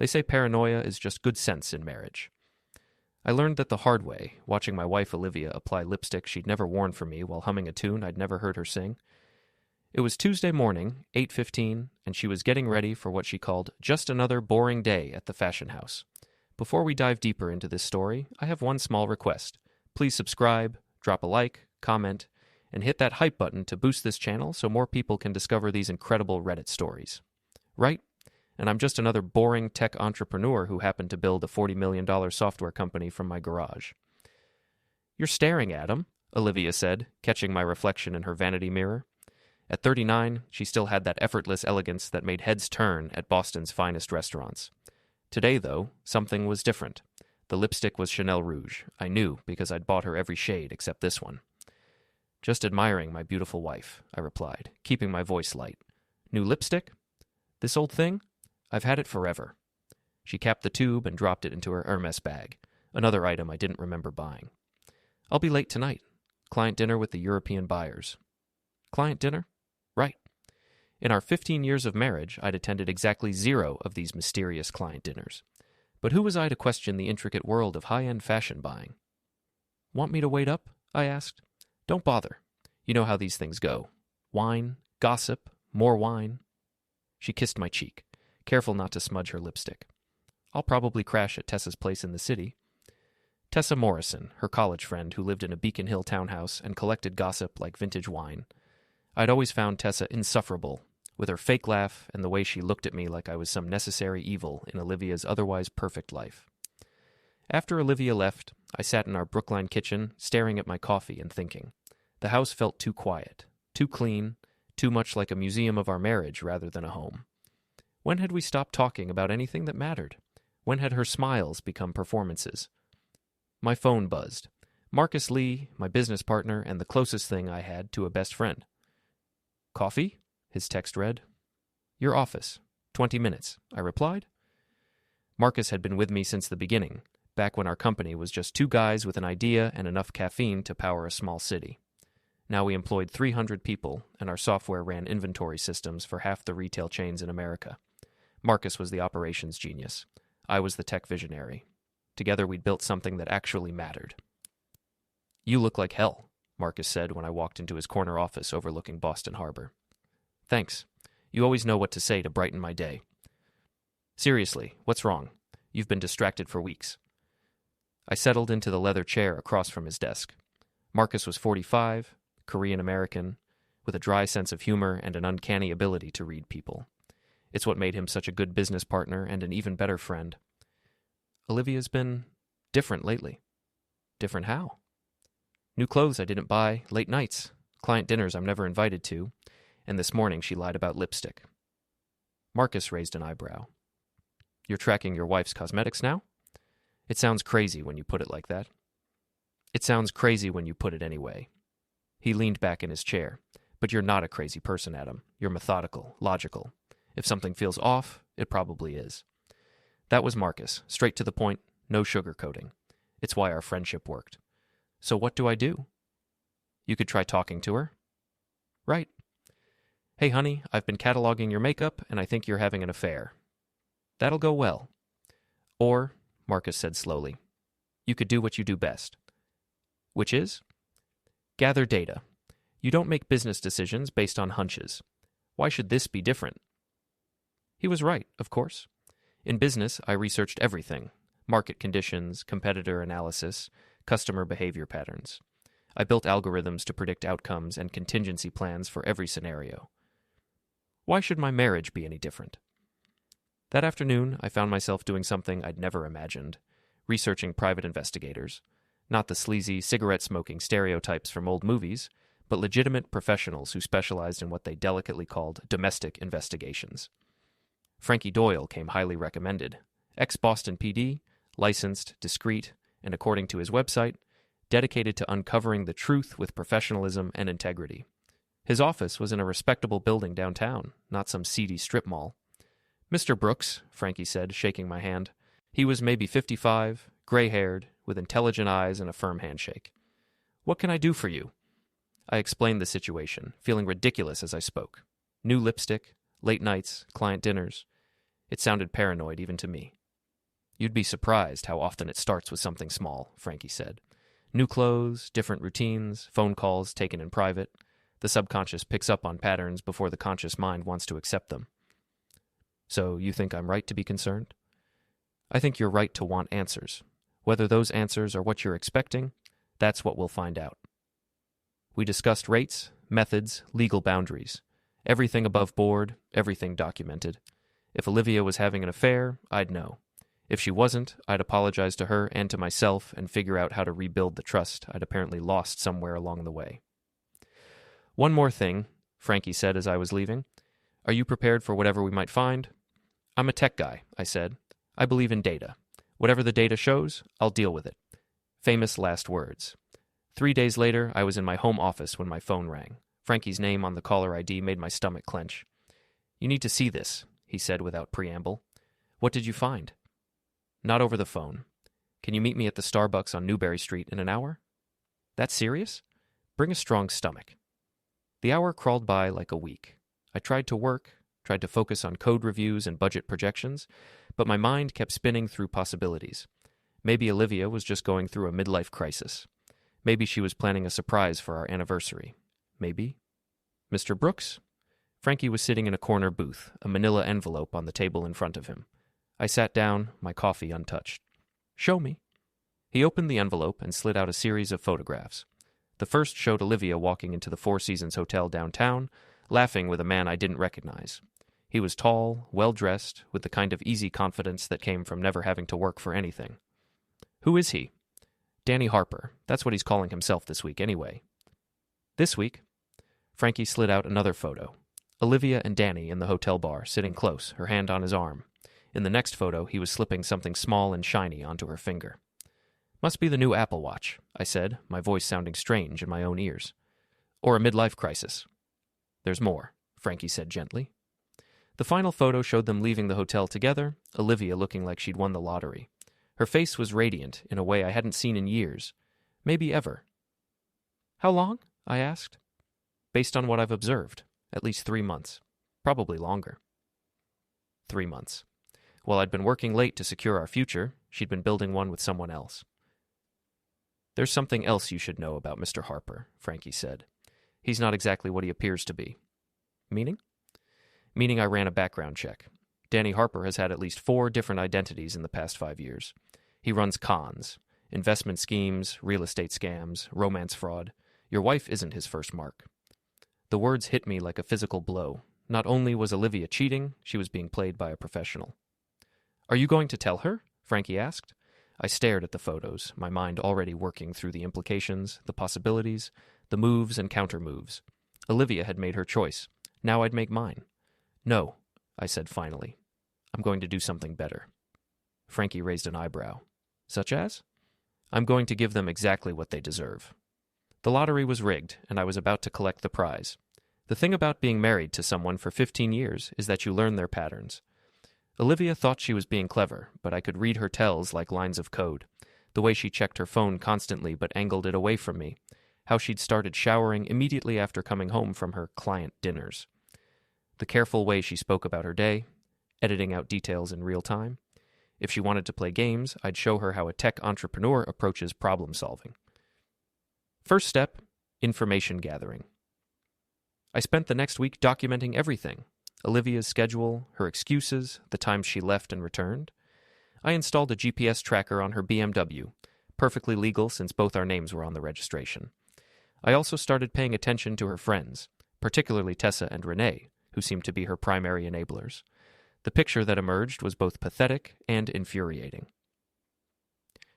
They say paranoia is just good sense in marriage. I learned that the hard way, watching my wife Olivia apply lipstick she'd never worn for me while humming a tune I'd never heard her sing. It was Tuesday morning, 8:15, and she was getting ready for what she called just another boring day at the fashion house. Before we dive deeper into this story, I have one small request. Please subscribe, drop a like, comment, and hit that hype button to boost this channel so more people can discover these incredible Reddit stories. Right? And I'm just another boring tech entrepreneur who happened to build a $40 million software company from my garage. You're staring at him, Olivia said, catching my reflection in her vanity mirror. At 39, she still had that effortless elegance that made heads turn at Boston's finest restaurants. Today, though, something was different. The lipstick was Chanel Rouge. I knew because I'd bought her every shade except this one. Just admiring my beautiful wife, I replied, keeping my voice light. New lipstick? This old thing? I've had it forever. She capped the tube and dropped it into her Hermes bag, another item I didn't remember buying. I'll be late tonight. Client dinner with the European buyers. Client dinner? Right. In our 15 years of marriage, I'd attended exactly 0 of these mysterious client dinners. But who was I to question the intricate world of high-end fashion buying? Want me to wait up? I asked. Don't bother. You know how these things go. Wine, gossip, more wine. She kissed my cheek, careful not to smudge her lipstick. I'll probably crash at Tessa's place in the city. Tessa Morrison, her college friend who lived in a Beacon Hill townhouse and collected gossip like vintage wine. I'd always found Tessa insufferable, with her fake laugh and the way she looked at me like I was some necessary evil in Olivia's otherwise perfect life. After Olivia left, I sat in our Brookline kitchen, staring at my coffee and thinking. The house felt too quiet, too clean, too much like a museum of our marriage rather than a home. When had we stopped talking about anything that mattered? When had her smiles become performances? My phone buzzed. Marcus Lee, my business partner, and the closest thing I had to a best friend. Coffee? His text read. Your office. 20 minutes, I replied. Marcus had been with me since the beginning, back when our company was just 2 guys with an idea and enough caffeine to power a small city. Now we employed 300 people, and our software ran inventory systems for half the retail chains in America. Marcus was the operations genius. I was the tech visionary. Together we'd built something that actually mattered. You look like hell, Marcus said when I walked into his corner office overlooking Boston Harbor. Thanks. You always know what to say to brighten my day. Seriously, what's wrong? You've been distracted for weeks. I settled into the leather chair across from his desk. Marcus was 45, Korean-American, with a dry sense of humor and an uncanny ability to read people. It's what made him such a good business partner and an even better friend. Olivia's been different lately. Different how? New clothes I didn't buy, late nights, client dinners I'm never invited to, and this morning she lied about lipstick. Marcus raised an eyebrow. You're tracking your wife's cosmetics now? It sounds crazy when you put it like that. It sounds crazy when you put it anyway. He leaned back in his chair. But you're not a crazy person, Adam. You're methodical, logical. If something feels off, it probably is. That was Marcus, straight to the point, no sugarcoating. It's why our friendship worked. So what do I do? You could try talking to her. Right. Hey, honey, I've been cataloging your makeup, and I think you're having an affair. That'll go well. Or, Marcus said slowly, you could do what you do best. Which is? Gather data. You don't make business decisions based on hunches. Why should this be different? He was right, of course. In business, I researched everything. Market conditions, competitor analysis, customer behavior patterns. I built algorithms to predict outcomes and contingency plans for every scenario. Why should my marriage be any different? That afternoon, I found myself doing something I'd never imagined, researching private investigators. Not the sleazy, cigarette-smoking stereotypes from old movies, but legitimate professionals who specialized in what they delicately called domestic investigations. Frankie Doyle came highly recommended. Ex-Boston PD, licensed, discreet, and according to his website, dedicated to uncovering the truth with professionalism and integrity. His office was in a respectable building downtown, not some seedy strip mall. Mr. Brooks, Frankie said, shaking my hand. He was maybe 55, gray-haired, with intelligent eyes and a firm handshake. What can I do for you? I explained the situation, feeling ridiculous as I spoke. New lipstick, late nights, client dinners. It sounded paranoid even to me. You'd be surprised how often it starts with something small, Frankie said. New clothes, different routines, phone calls taken in private. The subconscious picks up on patterns before the conscious mind wants to accept them. So you think I'm right to be concerned? I think you're right to want answers. Whether those answers are what you're expecting, that's what we'll find out. We discussed rates, methods, legal boundaries. Everything above board, everything documented. If Olivia was having an affair, I'd know. If she wasn't, I'd apologize to her and to myself and figure out how to rebuild the trust I'd apparently lost somewhere along the way. One more thing, Frankie said as I was leaving. Are you prepared for whatever we might find? I'm a tech guy, I said. I believe in data. Whatever the data shows, I'll deal with it. Famous last words. 3 days later, I was in my home office when my phone rang. Frankie's name on the caller ID made my stomach clench. You need to see this, he said without preamble. What did you find? Not over the phone. Can you meet me at the Starbucks on Newberry Street in an hour? That serious? Bring a strong stomach. The hour crawled by like a week. I tried to work, tried to focus on code reviews and budget projections, but my mind kept spinning through possibilities. Maybe Olivia was just going through a midlife crisis. Maybe she was planning a surprise for our anniversary. Maybe. Mr. Brooks? Frankie was sitting in a corner booth, a manila envelope on the table in front of him. I sat down, my coffee untouched. Show me. He opened the envelope and slid out a series of photographs. The first showed Olivia walking into the Four Seasons Hotel downtown, laughing with a man I didn't recognize. He was tall, well-dressed, with the kind of easy confidence that came from never having to work for anything. Who is he? Danny Harper. That's what he's calling himself this week anyway. This week? Frankie slid out another photo. Olivia and Danny in the hotel bar, sitting close, her hand on his arm. In the next photo, he was slipping something small and shiny onto her finger. Must be the new Apple Watch, I said, my voice sounding strange in my own ears. Or a midlife crisis. There's more, Frankie said gently. The final photo showed them leaving the hotel together, Olivia looking like she'd won the lottery. Her face was radiant in a way I hadn't seen in years, maybe ever. How long? I asked. Based on what I've observed, at least 3 months, probably longer. 3 months. While I'd been working late to secure our future, she'd been building one with someone else. There's something else you should know about Mr. Harper, Frankie said. He's not exactly what he appears to be. Meaning? Meaning I ran a background check. Danny Harper has had at least 4 different identities in the past 5 years. He runs cons, investment schemes, real estate scams, romance fraud. Your wife isn't his first mark. The words hit me like a physical blow. Not only was Olivia cheating, she was being played by a professional. Are you going to tell her? Frankie asked. I stared at the photos, my mind already working through the implications, the possibilities, the moves and countermoves. Olivia had made her choice. Now I'd make mine. No, I said finally. I'm going to do something better. Frankie raised an eyebrow. Such as? I'm going to give them exactly what they deserve. The lottery was rigged, and I was about to collect the prize. The thing about being married to someone for 15 years is that you learn their patterns. Olivia thought she was being clever, but I could read her tells like lines of code. The way she checked her phone constantly but angled it away from me. How she'd started showering immediately after coming home from her client dinners. The careful way she spoke about her day, editing out details in real time. If she wanted to play games, I'd show her how a tech entrepreneur approaches problem solving. First step, information gathering. I spent the next week documenting everything. Olivia's schedule, her excuses, the times she left and returned. I installed a GPS tracker on her BMW, perfectly legal since both our names were on the registration. I also started paying attention to her friends, particularly Tessa and Renee, who seemed to be her primary enablers. The picture that emerged was both pathetic and infuriating.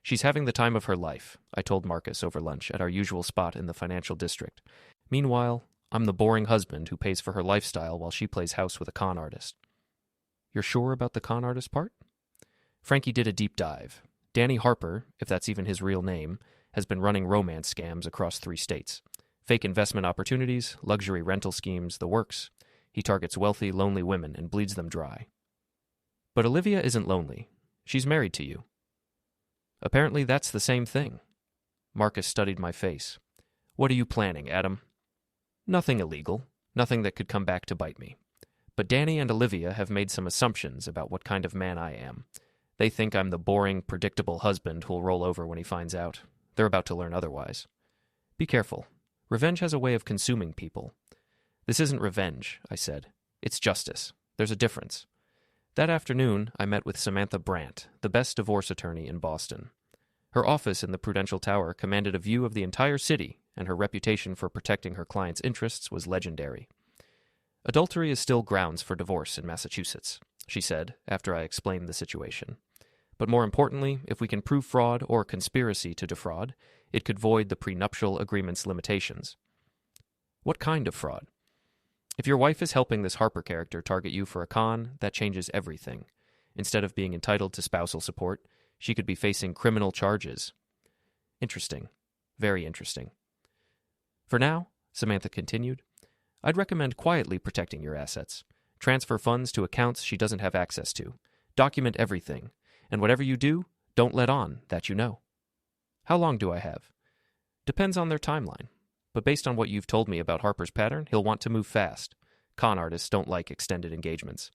She's having the time of her life, I told Marcus over lunch at our usual spot in the financial district. Meanwhile, I'm the boring husband who pays for her lifestyle while she plays house with a con artist. You're sure about the con artist part? Frankie did a deep dive. Danny Harper, if that's even his real name, has been running romance scams across 3 states. Fake investment opportunities, luxury rental schemes, the works. He targets wealthy, lonely women and bleeds them dry. But Olivia isn't lonely. She's married to you. Apparently that's the same thing. Marcus studied my face. What are you planning, Adam? Nothing illegal. Nothing that could come back to bite me. But Danny and Olivia have made some assumptions about what kind of man I am. They think I'm the boring, predictable husband who'll roll over when he finds out. They're about to learn otherwise. Be careful. Revenge has a way of consuming people. This isn't revenge, I said. It's justice. There's a difference. That afternoon, I met with Samantha Brandt, the best divorce attorney in Boston. Her office in the Prudential Tower commanded a view of the entire city, and her reputation for protecting her clients' interests was legendary. Adultery is still grounds for divorce in Massachusetts, she said, after I explained the situation. But more importantly, if we can prove fraud or conspiracy to defraud, it could void the prenuptial agreement's limitations. What kind of fraud? If your wife is helping this Harper character target you for a con, that changes everything. Instead of being entitled to spousal support, she could be facing criminal charges. Interesting. Very interesting. For now, Samantha continued, I'd recommend quietly protecting your assets. Transfer funds to accounts she doesn't have access to. Document everything. And whatever you do, don't let on that you know. How long do I have? Depends on their timeline. But based on what you've told me about Harper's pattern, he'll want to move fast. Con artists don't like extended engagements.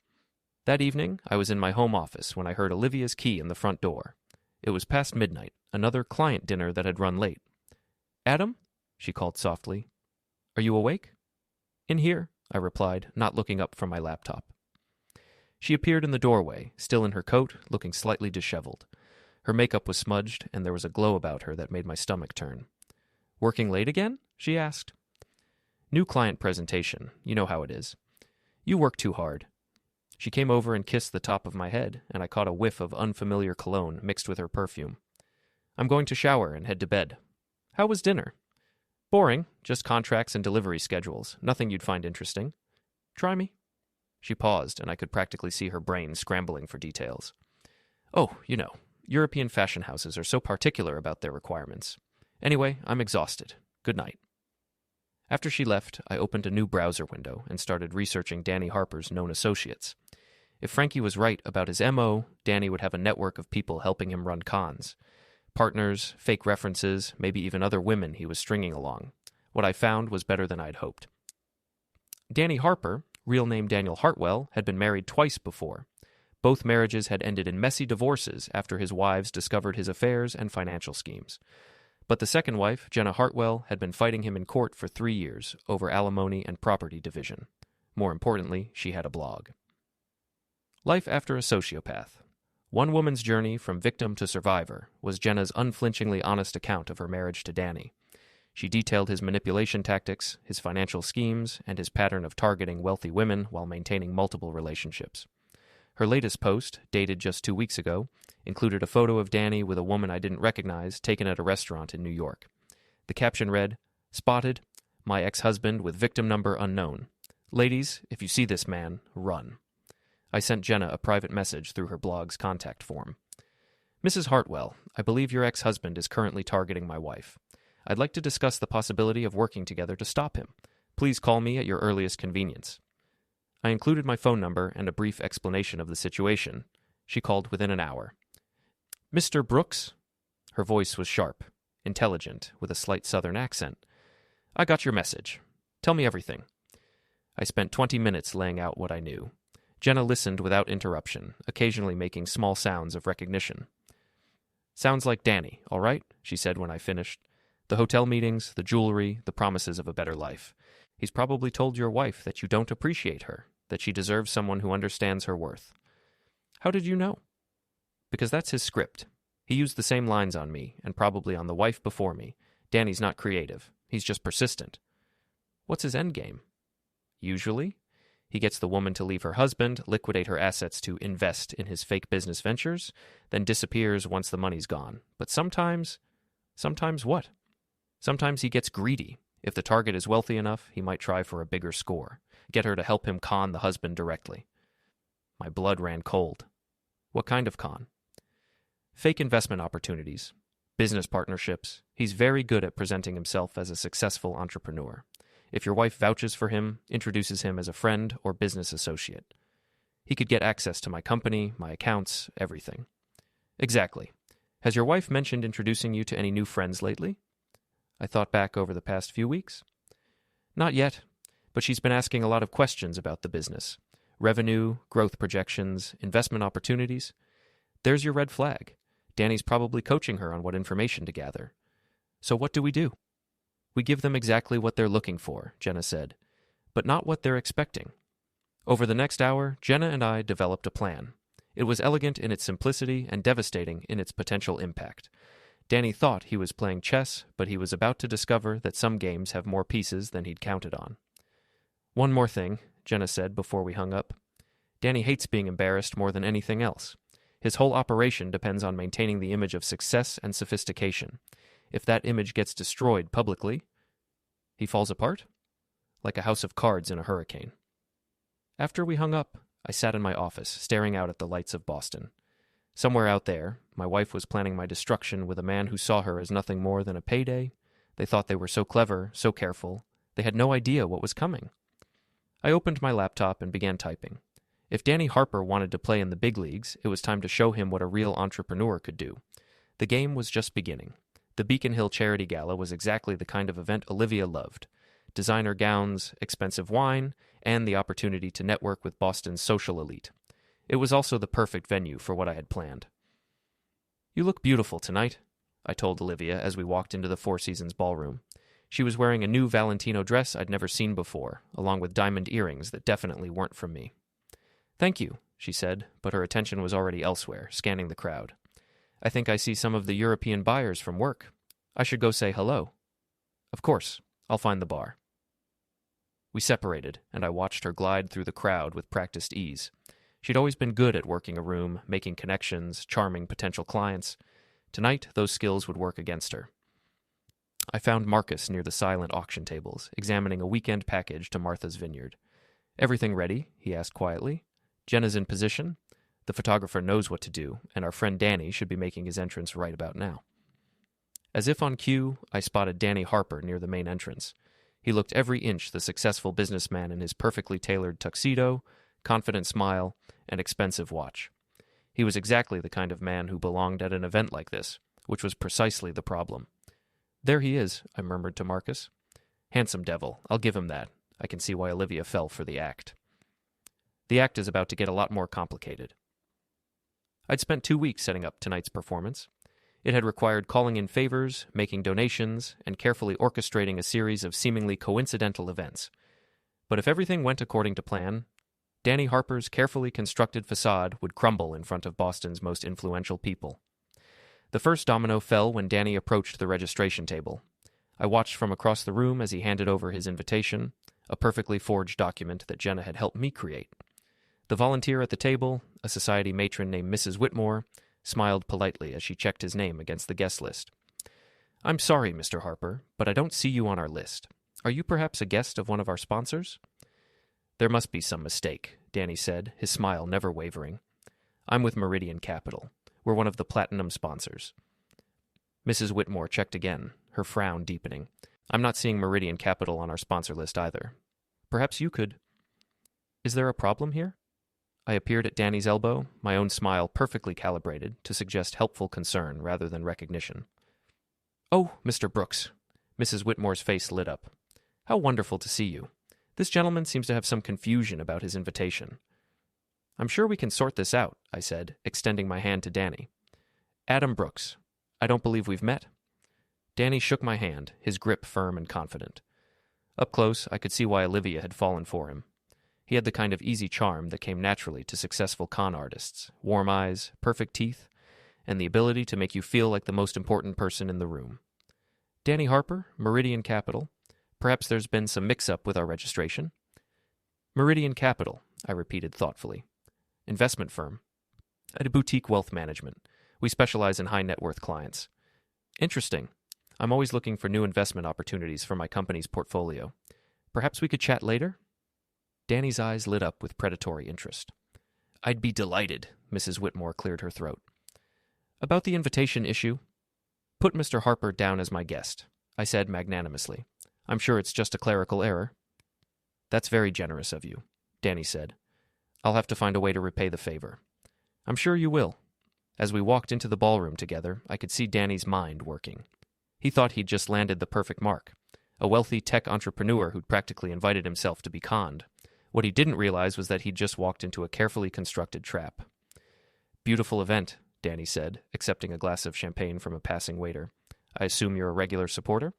That evening, I was in my home office when I heard Olivia's key in the front door. It was past midnight, another client dinner that had run late. Adam? She called softly. Are you awake? In here, I replied, not looking up from my laptop. She appeared in the doorway, still in her coat, looking slightly disheveled. Her makeup was smudged, and there was a glow about her that made my stomach turn. Working late again? She asked. New client presentation. You know how it is. You work too hard. She came over and kissed the top of my head, and I caught a whiff of unfamiliar cologne mixed with her perfume. I'm going to shower and head to bed. How was dinner? Boring, just contracts and delivery schedules. Nothing you'd find interesting. Try me. She paused, and I could practically see her brain scrambling for details. Oh, you know, European fashion houses are so particular about their requirements. Anyway, I'm exhausted. Good night. After she left, I opened a new browser window and started researching Danny Harper's known associates. If Frankie was right about his MO, Danny would have a network of people helping him run cons. Partners, fake references, maybe even other women he was stringing along. What I found was better than I'd hoped. Danny Harper, real name Danny Hartwell, had been married twice before. Both marriages had ended in messy divorces after his wives discovered his affairs and financial schemes. But the second wife, Jenna Hartwell, had been fighting him in court for 3 years over alimony and property division. More importantly, she had a blog. Life after a sociopath. One woman's journey from victim to survivor was Jenna's unflinchingly honest account of her marriage to Danny. She detailed his manipulation tactics, his financial schemes, and his pattern of targeting wealthy women while maintaining multiple relationships. Her latest post, dated just 2 weeks ago, included a photo of Danny with a woman I didn't recognize taken at a restaurant in New York. The caption read, Spotted, my ex-husband with victim number unknown. Ladies, if you see this man, run. I sent Jenna a private message through her blog's contact form. Mrs. Hartwell, I believe your ex-husband is currently targeting my wife. I'd like to discuss the possibility of working together to stop him. Please call me at your earliest convenience. I included my phone number and a brief explanation of the situation. She called within an hour. Mr. Brooks? Her voice was sharp, intelligent, with a slight southern accent. I got your message. Tell me everything. I spent 20 minutes laying out what I knew. Jenna listened without interruption, occasionally making small sounds of recognition. Sounds like Danny, all right? She said when I finished. The hotel meetings, the jewelry, the promises of a better life. He's probably told your wife that you don't appreciate her, that she deserves someone who understands her worth. How did you know? Because that's his script. He used the same lines on me, and probably on the wife before me. Danny's not creative. He's just persistent. What's his endgame? Usually, he gets the woman to leave her husband, liquidate her assets to invest in his fake business ventures, then disappears once the money's gone. But sometimes what? Sometimes he gets greedy. If the target is wealthy enough, he might try for a bigger score, get her to help him con the husband directly. My blood ran cold. What kind of con? Fake investment opportunities, business partnerships. He's very good at presenting himself as a successful entrepreneur. If your wife vouches for him, introduces him as a friend or business associate. He could get access to my company, my accounts, everything. Exactly. Has your wife mentioned introducing you to any new friends lately? I thought back over the past few weeks. Not yet, but she's been asking a lot of questions about the business. Revenue, growth projections, investment opportunities. There's your red flag. Danny's probably coaching her on what information to gather. So what do? We give them exactly what they're looking for, Jenna said, but not what they're expecting. Over the next hour, Jenna and I developed a plan. It was elegant in its simplicity and devastating in its potential impact. Danny thought he was playing chess, but he was about to discover that some games have more pieces than he'd counted on. One more thing, Jenna said before we hung up. Danny hates being embarrassed more than anything else. His whole operation depends on maintaining the image of success and sophistication. If that image gets destroyed publicly, he falls apart? Like a house of cards in a hurricane. After we hung up, I sat in my office, staring out at the lights of Boston. Somewhere out there, my wife was planning my destruction with a man who saw her as nothing more than a payday. They thought they were so clever, so careful. They had no idea what was coming. I opened my laptop and began typing. If Danny Harper wanted to play in the big leagues, it was time to show him what a real entrepreneur could do. The game was just beginning. The Beacon Hill Charity Gala was exactly the kind of event Olivia loved. Designer gowns, expensive wine, and the opportunity to network with Boston's social elite. It was also the perfect venue for what I had planned. "You look beautiful tonight," I told Olivia as we walked into the Four Seasons ballroom. She was wearing a new Valentino dress I'd never seen before, along with diamond earrings that definitely weren't from me. "Thank you," she said, but her attention was already elsewhere, scanning the crowd. "I think I see some of the European buyers from work. I should go say hello." "Of course. I'll find the bar." We separated, and I watched her glide through the crowd with practiced ease. She'd always been good at working a room, making connections, charming potential clients. Tonight, those skills would work against her. I found Marcus near the silent auction tables, examining a weekend package to Martha's Vineyard. "Everything ready?" he asked quietly. "Jenna's in position. The photographer knows what to do, and our friend Danny should be making his entrance right about now." As if on cue, I spotted Danny Harper near the main entrance. He looked every inch the successful businessman in his perfectly tailored tuxedo, confident smile, and expensive watch. He was exactly the kind of man who belonged at an event like this, which was precisely the problem. "There he is," I murmured to Marcus. "Handsome devil, I'll give him that. I can see why Olivia fell for the act." The act is about to get a lot more complicated. I'd spent 2 weeks setting up tonight's performance. It had required calling in favors, making donations, and carefully orchestrating a series of seemingly coincidental events. But if everything went according to plan, Danny Harper's carefully constructed facade would crumble in front of Boston's most influential people. The first domino fell when Danny approached the registration table. I watched from across the room as he handed over his invitation, a perfectly forged document that Jenna had helped me create. The volunteer at the table, a society matron named Mrs. Whitmore, smiled politely as she checked his name against the guest list. "I'm sorry, Mr. Harper, but I don't see you on our list. Are you perhaps a guest of one of our sponsors?" "There must be some mistake," Danny said, his smile never wavering. "I'm with Meridian Capital. We're one of the platinum sponsors." Mrs. Whitmore checked again, her frown deepening. "I'm not seeing Meridian Capital on our sponsor list either. Perhaps you could." "Is there a problem here?" I appeared at Danny's elbow, my own smile perfectly calibrated to suggest helpful concern rather than recognition. "Oh, Mr. Brooks." Mrs. Whitmore's face lit up. "How wonderful to see you. This gentleman seems to have some confusion about his invitation." "I'm sure we can sort this out," I said, extending my hand to Danny. "Adam Brooks. I don't believe we've met." Danny shook my hand, his grip firm and confident. Up close, I could see why Olivia had fallen for him. He had the kind of easy charm that came naturally to successful con artists, warm eyes, perfect teeth, and the ability to make you feel like the most important person in the room. "Danny Harper, Meridian Capital. Perhaps there's been some mix-up with our registration." "Meridian Capital," I repeated thoughtfully. "Investment firm. At a boutique wealth management. We specialize in high-net-worth clients." "Interesting. I'm always looking for new investment opportunities for my company's portfolio. Perhaps we could chat later?" Danny's eyes lit up with predatory interest. "I'd be delighted," Mrs. Whitmore cleared her throat. "About the invitation issue, put Mr. Harper down as my guest," I said magnanimously. "I'm sure it's just a clerical error." "That's very generous of you," Danny said. "I'll have to find a way to repay the favor." "I'm sure you will." As we walked into the ballroom together, I could see Danny's mind working. He thought he'd just landed the perfect mark, a wealthy tech entrepreneur who'd practically invited himself to be conned. What he didn't realize was that he'd just walked into a carefully constructed trap. "Beautiful event," Danny said, accepting a glass of champagne from a passing waiter. I assume you're a regular supporter?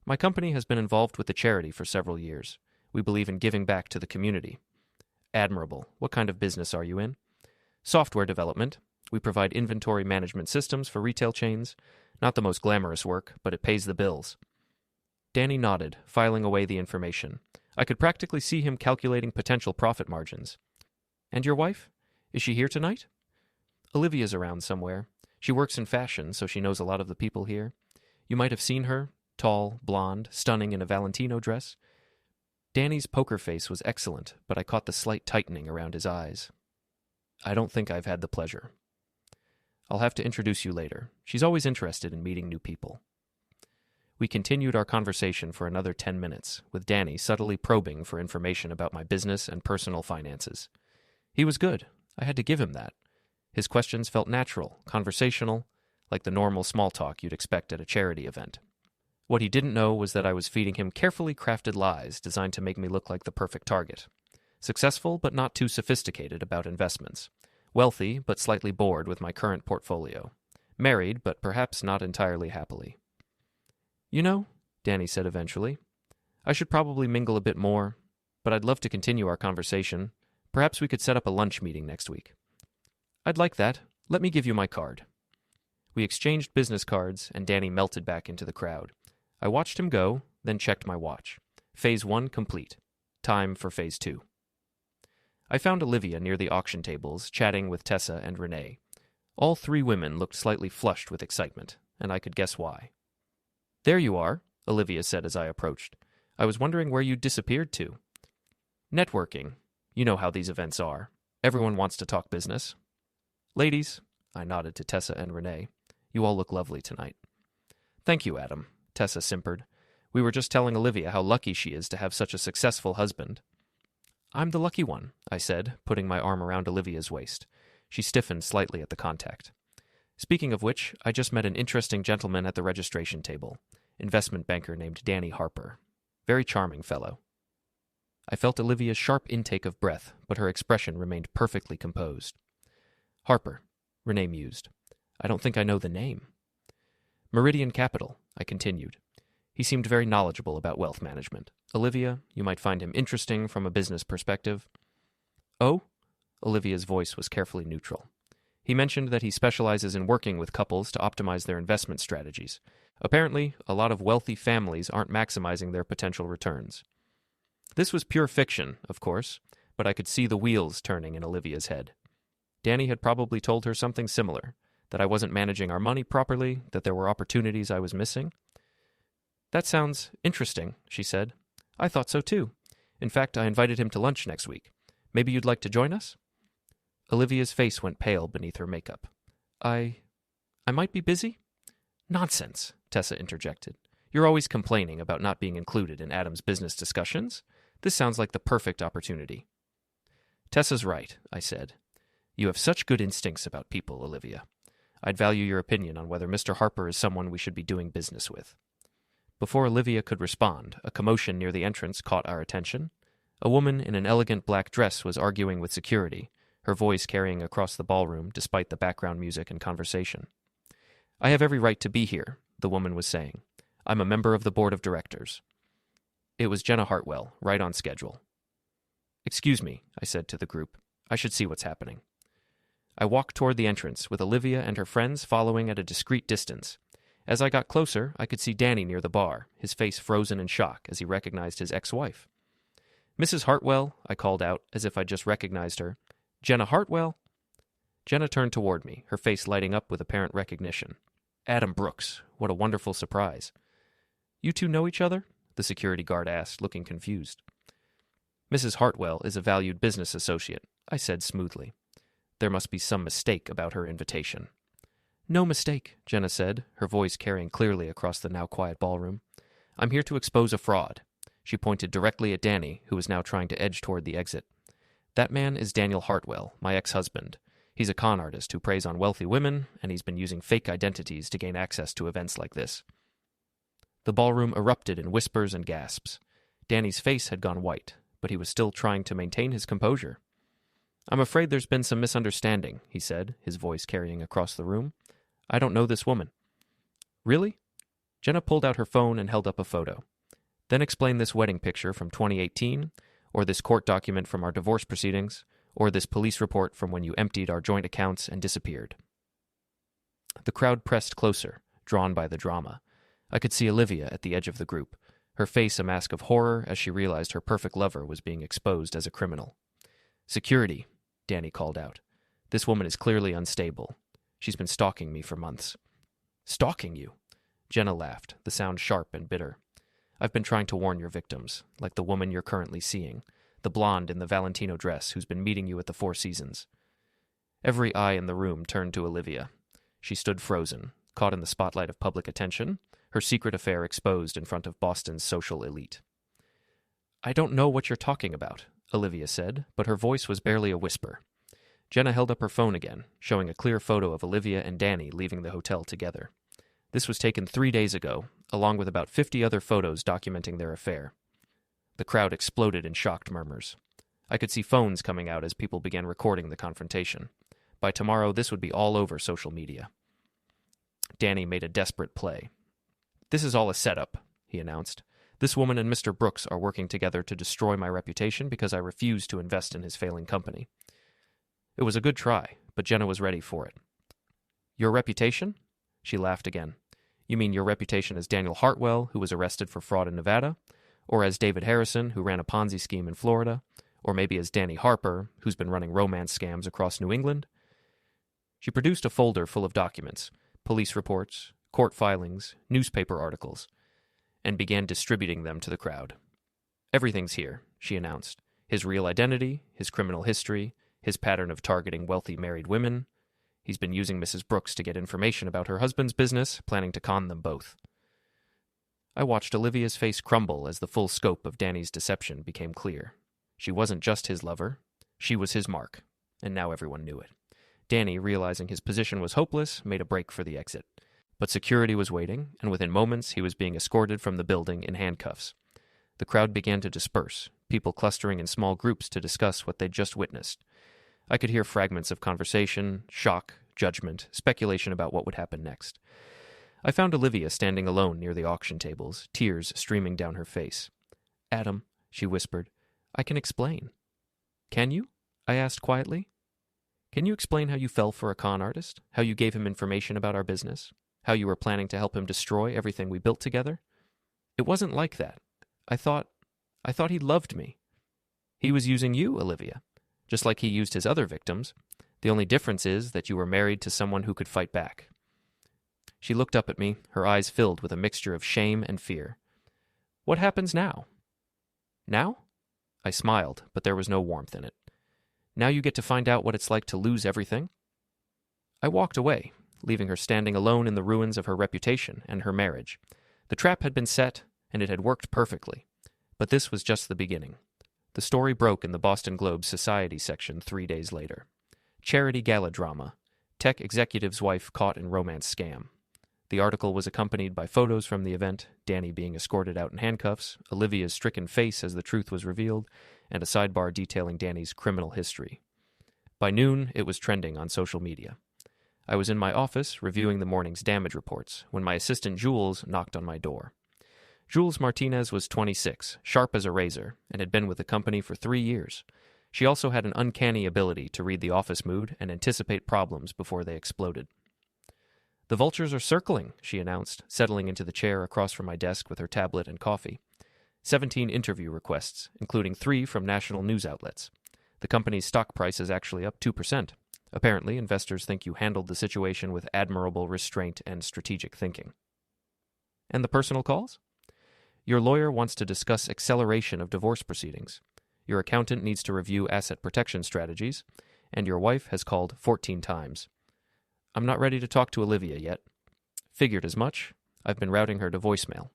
My company has been involved with the charity for several years. We believe in giving back to the community. Admirable. What kind of business are you in? Software development. We provide inventory management systems for retail chains. Not the most glamorous work, but it pays the bills. Danny nodded, filing away the information. I could practically see him calculating potential profit margins. And your wife? Is she here tonight? Olivia's around somewhere. She works in fashion, so she knows a lot of the people here. You might have seen her, tall, blonde, stunning in a Valentino dress. Danny's poker face was excellent, but I caught the slight tightening around his eyes. I don't think I've had the pleasure. I'll have to introduce you later. She's always interested in meeting new people. We continued our conversation for another 10 minutes, with Danny subtly probing for information about my business and personal finances. He was good. I had to give him that. His questions felt natural, conversational, like the normal small talk you'd expect at a charity event. What he didn't know was that I was feeding him carefully crafted lies designed to make me look like the perfect target. Successful but not too sophisticated about investments. Wealthy but slightly bored with my current portfolio. Married but perhaps not entirely happily. You know, Danny said eventually, I should probably mingle a bit more, but I'd love to continue our conversation. Perhaps we could set up a lunch meeting next week. I'd like that. Let me give you my card. We exchanged business cards, and Danny melted back into the crowd. I watched him go, then checked my watch. Phase 1 complete. Time for Phase 2. I found Olivia near the auction tables, chatting with Tessa and Renee. All three women looked slightly flushed with excitement, and I could guess why. There you are, Olivia said as I approached. I was wondering where you'd disappeared to. Networking. You know how these events are. Everyone wants to talk business. Ladies, I nodded to Tessa and Renee, you all look lovely tonight. Thank you, Adam, Tessa simpered. We were just telling Olivia how lucky she is to have such a successful husband. I'm the lucky one, I said, putting my arm around Olivia's waist. She stiffened slightly at the contact. Speaking of which, I just met an interesting gentleman at the registration table. Investment banker named Danny Harper. Very charming fellow. I felt Olivia's sharp intake of breath, but her expression remained perfectly composed. Harper, Renee mused. I don't think I know the name. Meridian Capital, I continued. He seemed very knowledgeable about wealth management. Olivia, you might find him interesting from a business perspective. Oh? Olivia's voice was carefully neutral. He mentioned that he specializes in working with couples to optimize their investment strategies. Apparently, a lot of wealthy families aren't maximizing their potential returns. This was pure fiction, of course, but I could see the wheels turning in Olivia's head. Danny had probably told her something similar, that I wasn't managing our money properly, that there were opportunities I was missing. That sounds interesting, she said. I thought so too. In fact, I invited him to lunch next week. Maybe you'd like to join us? Olivia's face went pale beneath her makeup. I might be busy? Nonsense, Tessa interjected. You're always complaining about not being included in Adam's business discussions. This sounds like the perfect opportunity. Tessa's right, I said. You have such good instincts about people, Olivia. I'd value your opinion on whether Mr. Harper is someone we should be doing business with. Before Olivia could respond, a commotion near the entrance caught our attention. A woman in an elegant black dress was arguing with security, her voice carrying across the ballroom despite the background music and conversation. I have every right to be here, the woman was saying. I'm a member of the board of directors. It was Jenna Hartwell, right on schedule. Excuse me, I said to the group. I should see what's happening. I walked toward the entrance, with Olivia and her friends following at a discreet distance. As I got closer, I could see Danny near the bar, his face frozen in shock as he recognized his ex-wife. Mrs. Hartwell, I called out, as if I'd just recognized her. Jenna Hartwell? Jenna turned toward me, her face lighting up with apparent recognition. Adam Brooks, what a wonderful surprise. You two know each other? The security guard asked, looking confused. Mrs. Hartwell is a valued business associate, I said smoothly. There must be some mistake about her invitation. No mistake, Jenna said, her voice carrying clearly across the now quiet ballroom. I'm here to expose a fraud. She pointed directly at Danny, who was now trying to edge toward the exit. That man is Daniel Hartwell, my ex-husband. He's a con artist who preys on wealthy women, and he's been using fake identities to gain access to events like this. The ballroom erupted in whispers and gasps. Danny's face had gone white, but he was still trying to maintain his composure. "I'm afraid there's been some misunderstanding," he said, his voice carrying across the room. "I don't know this woman." "Really?" Jenna pulled out her phone and held up a photo. "Then explain this wedding picture from 2018, or this court document from our divorce proceedings, or this police report from when you emptied our joint accounts and disappeared." The crowd pressed closer, drawn by the drama. I could see Olivia at the edge of the group, her face a mask of horror as she realized her perfect lover was being exposed as a criminal. "Security," Danny called out. "This woman is clearly unstable. She's been stalking me for months." "Stalking you?" Jenna laughed, the sound sharp and bitter. "I've been trying to warn your victims, like the woman you're currently seeing, the blonde in the Valentino dress who's been meeting you at the Four Seasons." Every eye in the room turned to Olivia. She stood frozen, caught in the spotlight of public attention, her secret affair exposed in front of Boston's social elite. "I don't know what you're talking about," Olivia said, but her voice was barely a whisper. Jenna held up her phone again, showing a clear photo of Olivia and Danny leaving the hotel together. This was taken 3 days ago, along with about 50 other photos documenting their affair. The crowd exploded in shocked murmurs. I could see phones coming out as people began recording the confrontation. By tomorrow, this would be all over social media. Danny made a desperate play. "This is all a setup," he announced. "This woman and Mr. Brooks are working together to destroy my reputation because I refused to invest in his failing company." It was a good try, but Jenna was ready for it. "Your reputation?" She laughed again. "You mean your reputation as Daniel Hartwell, who was arrested for fraud in Nevada? Or as David Harrison, who ran a Ponzi scheme in Florida? Or maybe as Danny Harper, who's been running romance scams across New England?" She produced a folder full of documents, police reports, court filings, newspaper articles, and began distributing them to the crowd. "Everything's here," she announced. "His real identity, his criminal history, his pattern of targeting wealthy married women. He's been using Mrs. Brooks to get information about her husband's business, planning to con them both." I watched Olivia's face crumble as the full scope of Danny's deception became clear. She wasn't just his lover. She was his mark, and now everyone knew it. Danny, realizing his position was hopeless, made a break for the exit. But security was waiting, and within moments he was being escorted from the building in handcuffs. The crowd began to disperse, people clustering in small groups to discuss what they'd just witnessed. I could hear fragments of conversation, shock, judgment, speculation about what would happen next. I found Olivia standing alone near the auction tables, tears streaming down her face. "Adam," she whispered, "I can explain." "Can you?" I asked quietly. "Can you explain how you fell for a con artist? How you gave him information about our business? How you were planning to help him destroy everything we built together? It wasn't like that. I thought he loved me." "He was using you, Olivia, just like he used his other victims. The only difference is that you were married to someone who could fight back." She looked up at me, her eyes filled with a mixture of shame and fear. "What happens now?" "Now?" I smiled, but there was no warmth in it. "Now you get to find out what it's like to lose everything." I walked away, leaving her standing alone in the ruins of her reputation and her marriage. The trap had been set, and it had worked perfectly. But this was just the beginning. The story broke in the Boston Globe's Society section 3 days later. Charity gala drama. Tech executive's wife caught in romance scam. The article was accompanied by photos from the event, Danny being escorted out in handcuffs, Olivia's stricken face as the truth was revealed, and a sidebar detailing Danny's criminal history. By noon, it was trending on social media. I was in my office reviewing the morning's damage reports when my assistant Jules knocked on my door. Jules Martinez was 26, sharp as a razor, and had been with the company for 3 years. She also had an uncanny ability to read the office mood and anticipate problems before they exploded. "The vultures are circling," she announced, settling into the chair across from my desk with her tablet and coffee. 17 interview requests, including 3 from national news outlets. The company's stock price is actually up 2%. Apparently, investors think you handled the situation with admirable restraint and strategic thinking. "And the personal calls?" "Your lawyer wants to discuss acceleration of divorce proceedings. Your accountant needs to review asset protection strategies. And your wife has called 14 times. I'm not ready to talk to Olivia yet. Figured as much. I've been routing her to voicemail."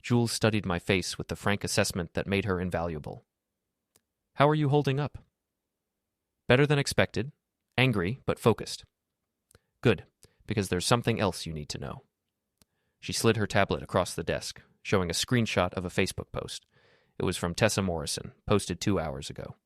Jules studied my face with the frank assessment that made her invaluable. "How are you holding up?" "Better than expected. Angry, but focused." "Good, because there's something else you need to know." She slid her tablet across the desk, showing a screenshot of a Facebook post. It was from Tessa Morrison, posted 2 hours ago.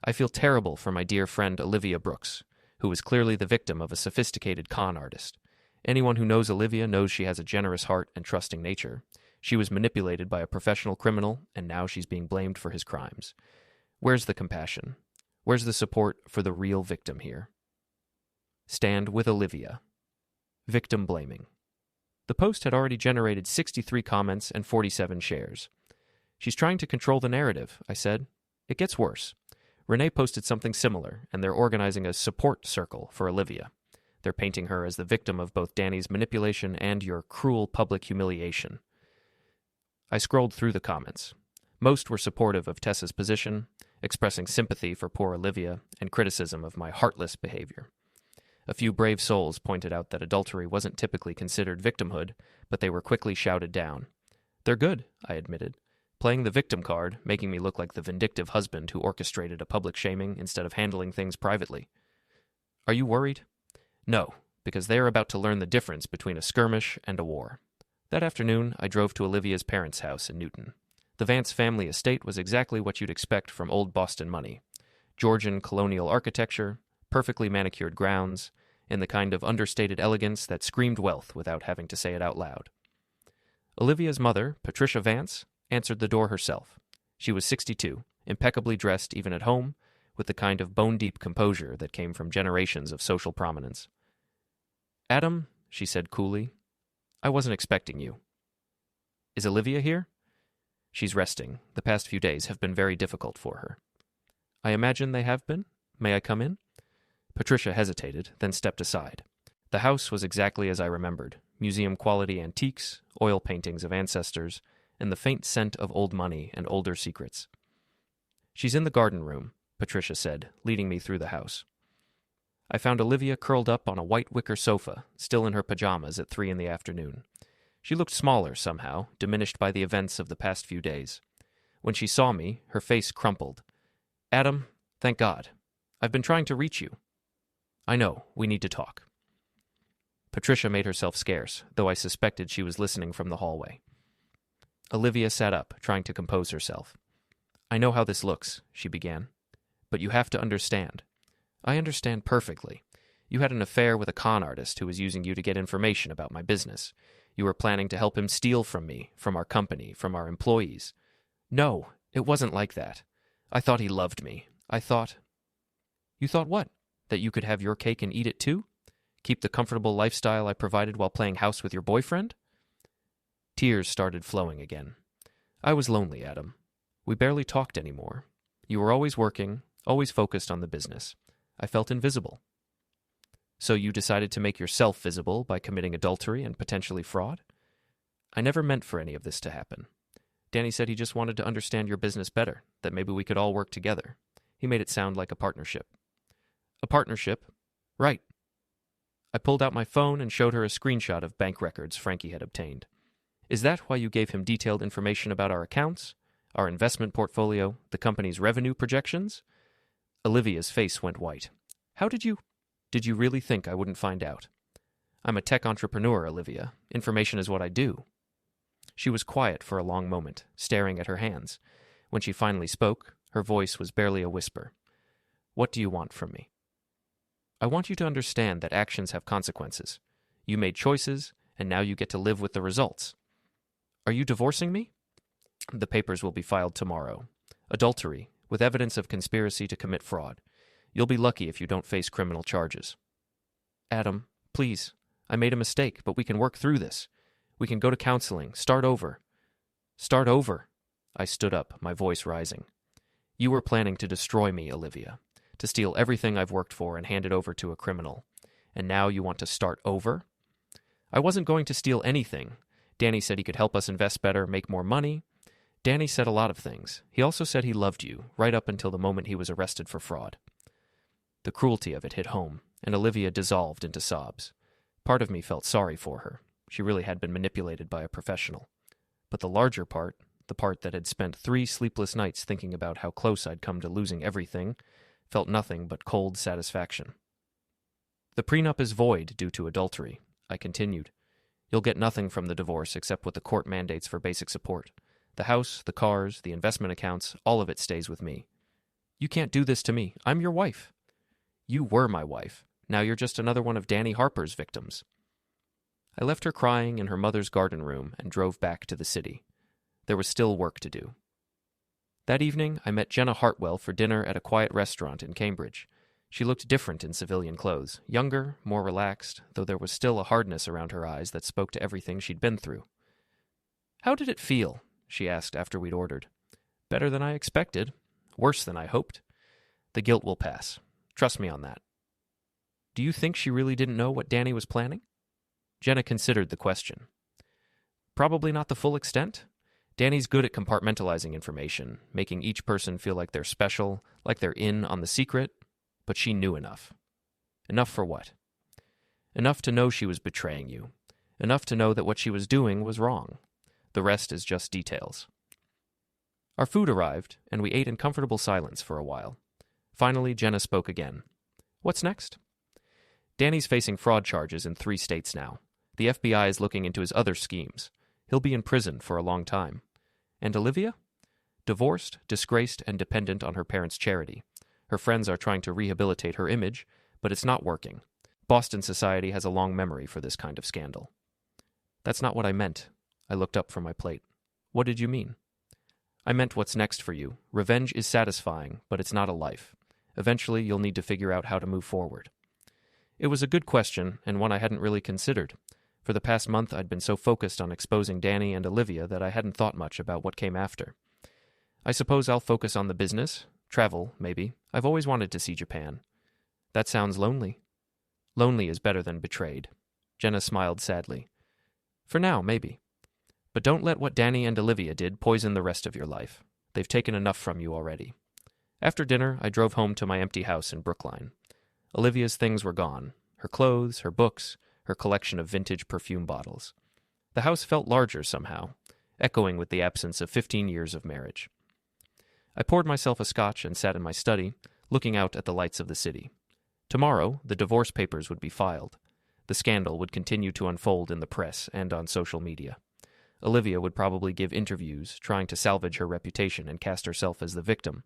I feel terrible for my dear friend Olivia Brooks, who was clearly the victim of a sophisticated con artist. Anyone who knows Olivia knows she has a generous heart and trusting nature. She was manipulated by a professional criminal, and now she's being blamed for his crimes. Where's the compassion? Where's the support for the real victim here? Stand with Olivia. Victim blaming. The post had already generated 63 comments and 47 shares. She's trying to control the narrative, I said. It gets worse. Renee posted something similar, and they're organizing a support circle for Olivia. They're painting her as the victim of both Danny's manipulation and your cruel public humiliation. I scrolled through the comments. Most were supportive of Tessa's position, expressing sympathy for poor Olivia and criticism of my heartless behavior. A few brave souls pointed out that adultery wasn't typically considered victimhood, but they were quickly shouted down. They're good, I admitted, playing the victim card, making me look like the vindictive husband who orchestrated a public shaming instead of handling things privately. Are you worried? No, because they are about to learn the difference between a skirmish and a war. That afternoon, I drove to Olivia's parents' house in Newton. The Vance family estate was exactly what you'd expect from old Boston money. Georgian colonial architecture, perfectly manicured grounds, and the kind of understated elegance that screamed wealth without having to say it out loud. Olivia's mother, Patricia Vance, answered the door herself. She was 62, impeccably dressed even at home, with the kind of bone-deep composure that came from generations of social prominence. "Adam," she said coolly, "I wasn't expecting you." "Is Olivia here?" "She's resting. The past few days have been very difficult for her." "I imagine they have been. May I come in?" Patricia hesitated, then stepped aside. The house was exactly as I remembered. Museum-quality antiques, oil paintings of ancestors, and the faint scent of old money and older secrets. "She's in the garden room," Patricia said, leading me through the house. I found Olivia curled up on a white wicker sofa, still in her pajamas at 3 p.m. She looked smaller somehow, diminished by the events of the past few days. When she saw me, her face crumpled. "Adam, thank God. I've been trying to reach you." "I know, we need to talk." Patricia made herself scarce, though I suspected she was listening from the hallway. Olivia sat up, trying to compose herself. "I know how this looks," she began. "But you have to understand." "I understand perfectly. You had an affair with a con artist who was using you to get information about my business. You were planning to help him steal from me, from our company, from our employees." "No, it wasn't like that. I thought he loved me. I thought—" "You thought what? That you could have your cake and eat it too? Keep the comfortable lifestyle I provided while playing house with your boyfriend?" Tears started flowing again. I was lonely, Adam. We barely talked anymore. You were always working, always focused on the business. I felt invisible. "So you decided to make yourself visible by committing adultery and potentially fraud?" "I never meant for any of this to happen. Danny said he just wanted to understand your business better, that maybe we could all work together. He made it sound like a partnership." "A partnership? Right." I pulled out my phone and showed her a screenshot of bank records Frankie had obtained. "Is that why you gave him detailed information about our accounts, our investment portfolio, the company's revenue projections?" Olivia's face went white. "How did you really think I wouldn't find out?" "I'm a tech entrepreneur, Olivia. Information is what I do." She was quiet for a long moment, staring at her hands. When she finally spoke, her voice was barely a whisper. "What do you want from me?" "I want you to understand that actions have consequences. You made choices, and now you get to live with the results." "Are you divorcing me?" "The papers will be filed tomorrow. Adultery, with evidence of conspiracy to commit fraud. You'll be lucky if you don't face criminal charges." "Adam, please. I made a mistake, but we can work through this. We can go to counseling, start over." "Start over?" I stood up, my voice rising. "You were planning to destroy me, Olivia, to steal everything I've worked for and hand it over to a criminal. And now you want to start over?" "I wasn't going to steal anything. Danny said he could help us invest better, make more money. Danny said a lot of things. He also said he loved you, right up until the moment he was arrested for fraud." The cruelty of it hit home, and Olivia dissolved into sobs. Part of me felt sorry for her. She really had been manipulated by a professional. But the larger part, the part that had spent 3 sleepless nights thinking about how close I'd come to losing everything, felt nothing but cold satisfaction. "The prenup is void due to adultery," I continued. "You'll get nothing from the divorce except what the court mandates for basic support. The house, the cars, the investment accounts, all of it stays with me." You can't do this to me. I'm your wife. You were my wife. Now you're just another one of Danny Harper's victims. I left her crying in her mother's garden room and drove back to the city. There was still work to do. That evening, I met Jenna Hartwell for dinner at a quiet restaurant in Cambridge. She looked different in civilian clothes, younger, more relaxed, though there was still a hardness around her eyes that spoke to everything she'd been through. "How did it feel?" she asked after we'd ordered. "Better than I expected. Worse than I hoped. The guilt will pass. Trust me on that." "Do you think she really didn't know what Danny was planning?" Jenna considered the question. "Probably not the full extent. Danny's good at compartmentalizing information, making each person feel like they're special, like they're in on the secret, but she knew enough. Enough for what? Enough to know she was betraying you. Enough to know that what she was doing was wrong. The rest is just details." Our food arrived, and we ate in comfortable silence for a while. Finally, Jenna spoke again. "What's next?" "Danny's facing fraud charges in 3 states now. The FBI is looking into his other schemes. He'll be in prison for a long time. And Olivia? Divorced, disgraced, and dependent on her parents' charity. Her friends are trying to rehabilitate her image, but it's not working. Boston society has a long memory for this kind of scandal." "That's not what I meant." I looked up from my plate. "What did you mean?" "I meant what's next for you. Revenge is satisfying, but it's not a life. Eventually, you'll need to figure out how to move forward." It was a good question, and one I hadn't really considered. For the past month, I'd been so focused on exposing Danny and Olivia that I hadn't thought much about what came after. "I suppose I'll focus on the business. Travel, maybe. I've always wanted to see Japan." "That sounds lonely." "Lonely is better than betrayed." Jenna smiled sadly. "For now, maybe. But don't let what Danny and Olivia did poison the rest of your life. They've taken enough from you already." After dinner, I drove home to my empty house in Brookline. Olivia's things were gone. Her clothes, her books, her collection of vintage perfume bottles. The house felt larger somehow, echoing with the absence of 15 years of marriage. I poured myself a scotch and sat in my study, looking out at the lights of the city. Tomorrow, the divorce papers would be filed. The scandal would continue to unfold in the press and on social media. Olivia would probably give interviews, trying to salvage her reputation and cast herself as the victim.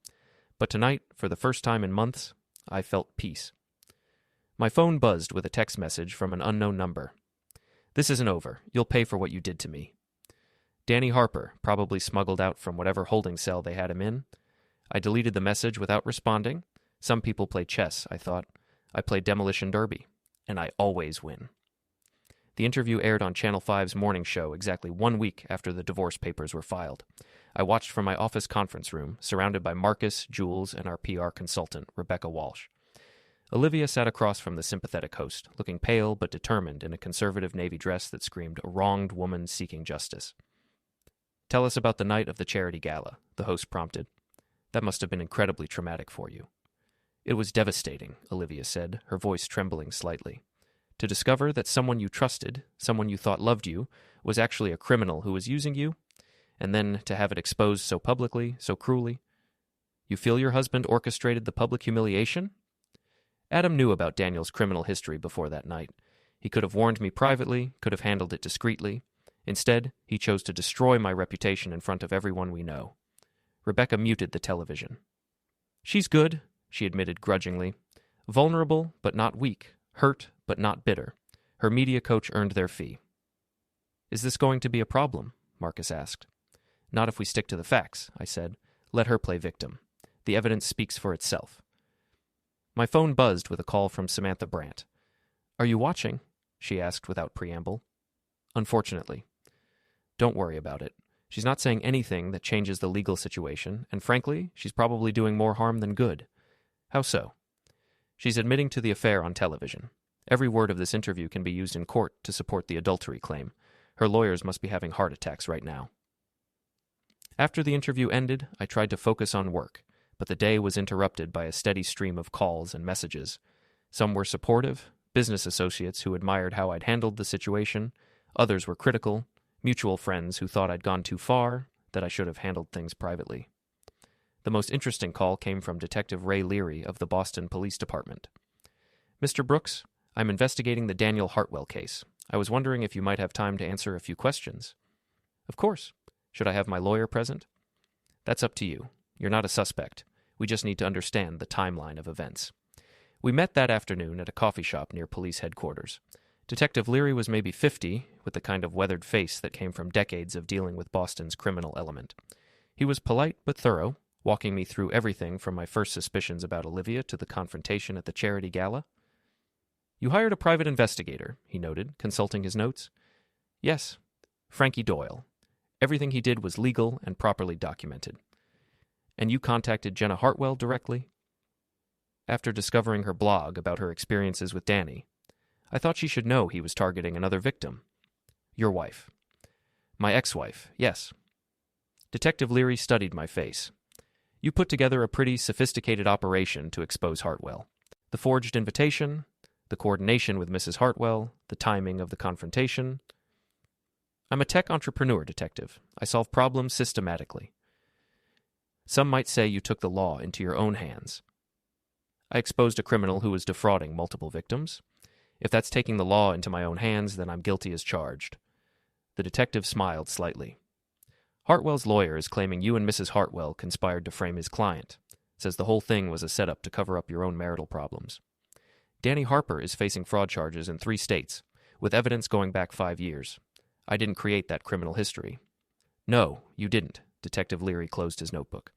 But tonight, for the first time in months, I felt peace. My phone buzzed with a text message from an unknown number. "This isn't over. You'll pay for what you did to me." Danny Harper, probably smuggled out from whatever holding cell they had him in. I deleted the message without responding. Some people play chess, I thought. I play Demolition Derby, and I always win. The interview aired on Channel 5's morning show exactly 1 week after the divorce papers were filed. I watched from my office conference room, surrounded by Marcus, Jules, and our PR consultant, Rebecca Walsh. Olivia sat across from the sympathetic host, looking pale but determined in a conservative navy dress that screamed a wronged woman seeking justice. "Tell us about the night of the charity gala," the host prompted. "That must have been incredibly traumatic for you." "It was devastating," Olivia said, her voice trembling slightly. "To discover that someone you trusted, someone you thought loved you, was actually a criminal who was using you, and then to have it exposed so publicly, so cruelly. You feel your husband orchestrated the public humiliation?" Adam knew about Daniel's criminal history before that night. He could have warned me privately, could have handled it discreetly. Instead, he chose to destroy my reputation in front of everyone we know. Rebecca muted the television. "She's good," she admitted grudgingly. "Vulnerable, but not weak. Hurt, but not bitter. Her media coach earned their fee." "Is this going to be a problem?" Marcus asked. "Not if we stick to the facts," I said. "Let her play victim. The evidence speaks for itself." My phone buzzed with a call from Samantha Brandt. "Are you watching?" she asked without preamble. "Unfortunately." "Don't worry about it. She's not saying anything that changes the legal situation, and frankly, she's probably doing more harm than good." "How so?" "She's admitting to the affair on television. Every word of this interview can be used in court to support the adultery claim. Her lawyers must be having heart attacks right now." After the interview ended, I tried to focus on work, but the day was interrupted by a steady stream of calls and messages. Some were supportive, business associates who admired how I'd handled the situation. Others were critical, mutual friends who thought I'd gone too far, that I should have handled things privately. The most interesting call came from Detective Ray Leary of the Boston Police Department. "Mr. Brooks, I'm investigating the Daniel Hartwell case. I was wondering if you might have time to answer a few questions." "Of course. Should I have my lawyer present?" "That's up to you. You're not a suspect. We just need to understand the timeline of events. We met that afternoon at a coffee shop near police headquarters. Detective Leary was maybe 50, with the kind of weathered face that came from decades of dealing with Boston's criminal element. He was polite but thorough, walking me through everything from my first suspicions about Olivia to the confrontation at the charity gala. "You hired a private investigator," he noted, consulting his notes. "Yes. Frankie Doyle. Everything he did was legal and properly documented." "And you contacted Jenna Hartwell directly?" "After discovering her blog about her experiences with Danny, I thought she should know he was targeting another victim." "Your wife." "My ex-wife, yes." Detective Leary studied my face. "You put together a pretty sophisticated operation to expose Hartwell. The forged invitation, the coordination with Mrs. Hartwell, the timing of the confrontation." "I'm a tech entrepreneur, Detective. I solve problems systematically." "Some might say you took the law into your own hands." "I exposed a criminal who was defrauding multiple victims. If that's taking the law into my own hands, then I'm guilty as charged." The detective smiled slightly. "Hartwell's lawyer is claiming you and Mrs. Hartwell conspired to frame his client. Says the whole thing was a setup to cover up your own marital problems. Danny Harper is facing fraud charges in 3 states, with evidence going back 5 years. I didn't create that criminal history." "No, you didn't." Detective Leary closed his notebook.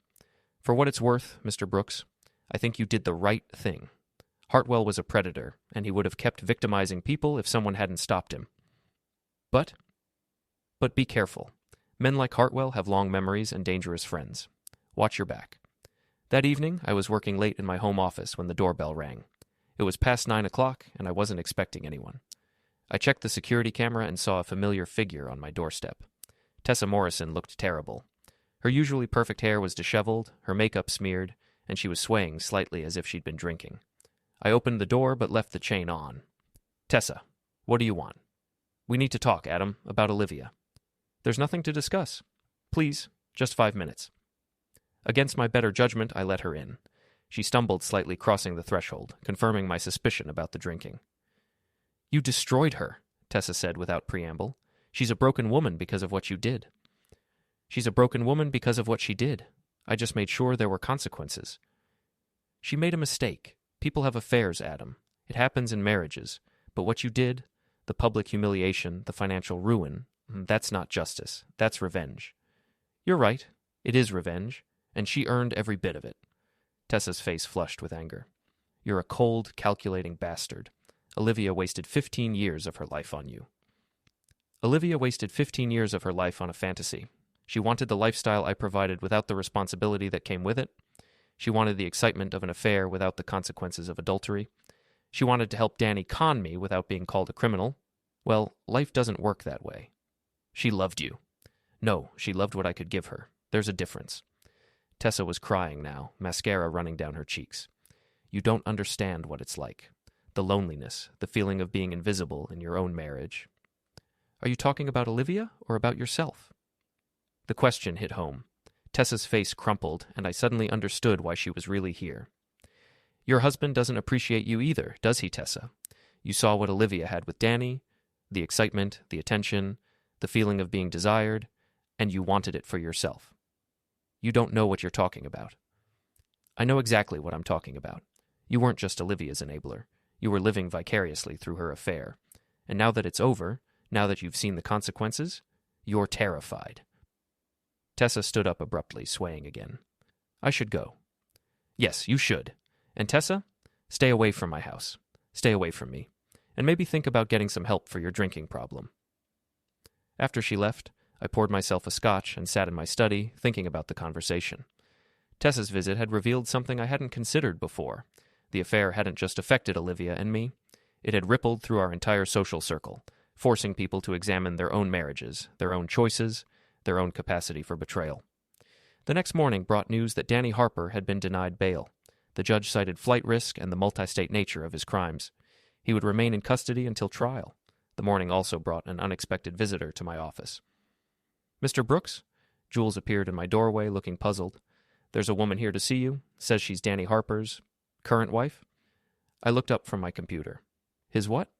"For what it's worth, Mr. Brooks, I think you did the right thing. Hartwell was a predator, and he would have kept victimizing people if someone hadn't stopped him. But be careful. Men like Hartwell have long memories and dangerous friends. Watch your back." That evening, I was working late in my home office when the doorbell rang. It was past 9 o'clock, and I wasn't expecting anyone. I checked the security camera and saw a familiar figure on my doorstep. Tessa Morrison looked terrible. Her usually perfect hair was disheveled, her makeup smeared, and she was swaying slightly as if she'd been drinking. I opened the door but left the chain on. "Tessa, what do you want?" "We need to talk, Adam, about Olivia." "There's nothing to discuss. Please, just 5 minutes." Against my better judgment, I let her in. She stumbled slightly, crossing the threshold, confirming my suspicion about the drinking. "You destroyed her," Tessa said without preamble. "She's a broken woman because of what you did." "She's a broken woman because of what she did. I just made sure there were consequences." "She made a mistake. People have affairs, Adam. It happens in marriages. But what you did, the public humiliation, the financial ruin, that's not justice. That's revenge." "You're right. It is revenge. And she earned every bit of it." Tessa's face flushed with anger. "You're a cold, calculating bastard. Olivia wasted 15 years of her life on you." "Olivia wasted 15 years of her life on a fantasy. She wanted the lifestyle I provided without the responsibility that came with it. She wanted the excitement of an affair without the consequences of adultery. She wanted to help Danny con me without being called a criminal. Well, life doesn't work that way. She loved you." "No, she loved what I could give her. There's a difference." Tessa was crying now, mascara running down her cheeks. "You don't understand what it's like. The loneliness, the feeling of being invisible in your own marriage." "Are you talking about Olivia or about yourself?" The question hit home. Tessa's face crumpled, and I suddenly understood why she was really here. "Your husband doesn't appreciate you either, does he, Tessa? You saw what Olivia had with Danny, the excitement, the attention, the feeling of being desired, and you wanted it for yourself. You don't know what you're talking about." "I know exactly what I'm talking about. You weren't just Olivia's enabler. You were living vicariously through her affair. And now that it's over, now that you've seen the consequences, you're terrified." Tessa stood up abruptly, swaying again. "I should go." "Yes, you should. And Tessa, stay away from my house. Stay away from me. And maybe think about getting some help for your drinking problem." After she left, I poured myself a scotch and sat in my study, thinking about the conversation. Tessa's visit had revealed something I hadn't considered before. The affair hadn't just affected Olivia and me. It had rippled through our entire social circle, forcing people to examine their own marriages, their own choices, their own capacity for betrayal. The next morning brought news that Danny Harper had been denied bail. The judge cited flight risk and the multi-state nature of his crimes. He would remain in custody until trial. The morning also brought an unexpected visitor to my office. "Mr. Brooks?" Jules appeared in my doorway, looking puzzled. "There's a woman here to see you. Says she's Danny Harper's current wife." I looked up from my computer. "His what?"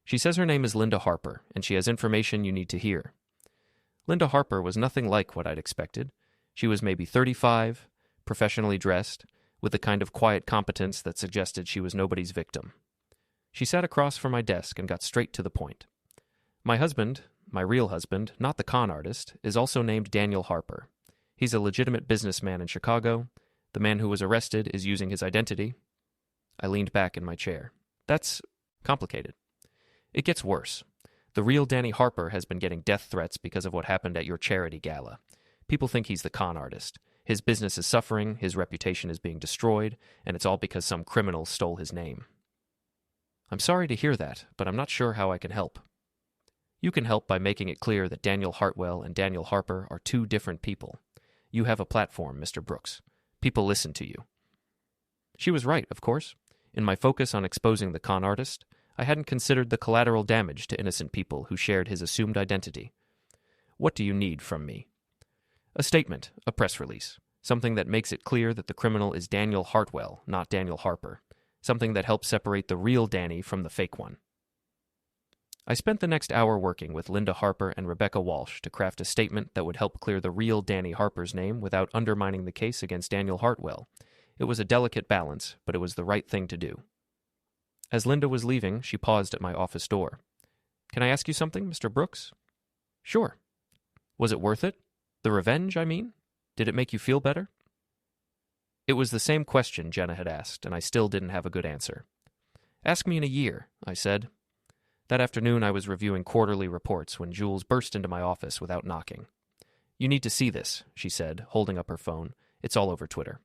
"She says her name is Linda Harper, and she has information you need to hear." Linda Harper was nothing like what I'd expected. She was maybe 35, professionally dressed, with the kind of quiet competence that suggested she was nobody's victim. She sat across from my desk and got straight to the point. My husband, my real husband, not the con artist, is also named Daniel Harper. He's a legitimate businessman in Chicago. The man who was arrested is using his identity. I leaned back in my chair. That's complicated. It gets worse. The real Danny Harper has been getting death threats because of what happened at your charity gala. People think he's the con artist. His business is suffering, his reputation is being destroyed, and it's all because some criminal stole his name. I'm sorry to hear that, but I'm not sure how I can help. You can help by making it clear that Daniel Hartwell and Daniel Harper are two different people. You have a platform, Mr. Brooks. People listen to you. She was right, of course. In my focus on exposing the con artist, I hadn't considered the collateral damage to innocent people who shared his assumed identity. What do you need from me? A statement, a press release, something that makes it clear that the criminal is Daniel Hartwell, not Daniel Harper, something that helps separate the real Danny from the fake one. I spent the next hour working with Linda Harper and Rebecca Walsh to craft a statement that would help clear the real Danny Harper's name without undermining the case against Daniel Hartwell. It was a delicate balance, but it was the right thing to do. As Linda was leaving, she paused at my office door. Can I ask you something, Mr. Brooks? Sure. Was it worth it? The revenge, I mean? Did it make you feel better? It was the same question Jenna had asked, and I still didn't have a good answer. Ask me in a year, I said. That afternoon I was reviewing quarterly reports when Jules burst into my office without knocking. You need to see this, she said, holding up her phone. It's all over Twitter.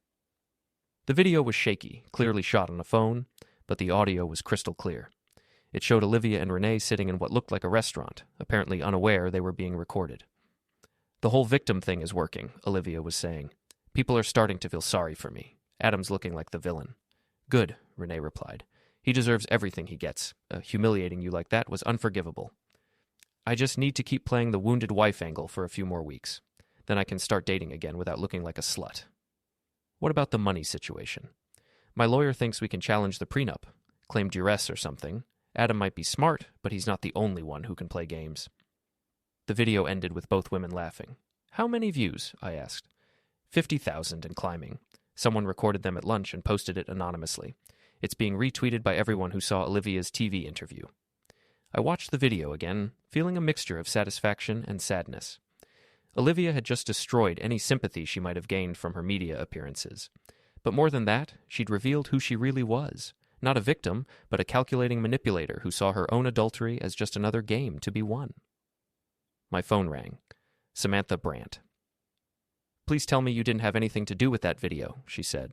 The video was shaky, clearly shot on a phone, but the audio was crystal clear. It showed Olivia and Renee sitting in what looked like a restaurant, apparently unaware they were being recorded. The whole victim thing is working, Olivia was saying. People are starting to feel sorry for me. Adam's looking like the villain. Good, Renee replied. He deserves everything he gets. Humiliating you like that was unforgivable. I just need to keep playing the wounded wife angle for a few more weeks. Then I can start dating again without looking like a slut. What about the money situation? My lawyer thinks we can challenge the prenup, claim duress or something. Adam might be smart, but he's not the only one who can play games. The video ended with both women laughing. How many views? I asked. 50,000 and climbing. Someone recorded them at lunch and posted it anonymously. It's being retweeted by everyone who saw Olivia's TV interview. I watched the video again, feeling a mixture of satisfaction and sadness. Olivia had just destroyed any sympathy she might have gained from her media appearances. But more than that, she'd revealed who she really was. Not a victim, but a calculating manipulator who saw her own adultery as just another game to be won. My phone rang. Samantha Brandt. Please tell me you didn't have anything to do with that video, she said.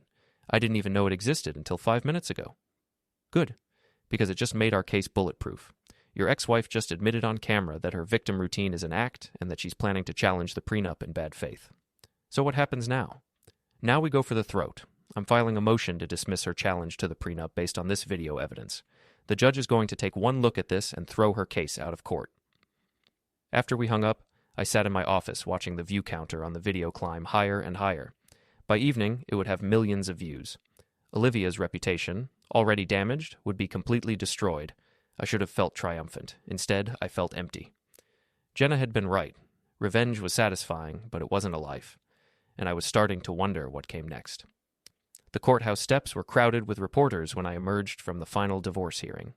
I didn't even know it existed until 5 minutes ago. Good, because it just made our case bulletproof. Your ex-wife just admitted on camera that her victim routine is an act and that she's planning to challenge the prenup in bad faith. So what happens now? Now we go for the throat. I'm filing a motion to dismiss her challenge to the prenup based on this video evidence. The judge is going to take one look at this and throw her case out of court. After we hung up, I sat in my office watching the view counter on the video climb higher and higher. By evening, it would have millions of views. Olivia's reputation, already damaged, would be completely destroyed. I should have felt triumphant. Instead, I felt empty. Jenna had been right. Revenge was satisfying, but it wasn't a life. And I was starting to wonder what came next. The courthouse steps were crowded with reporters when I emerged from the final divorce hearing.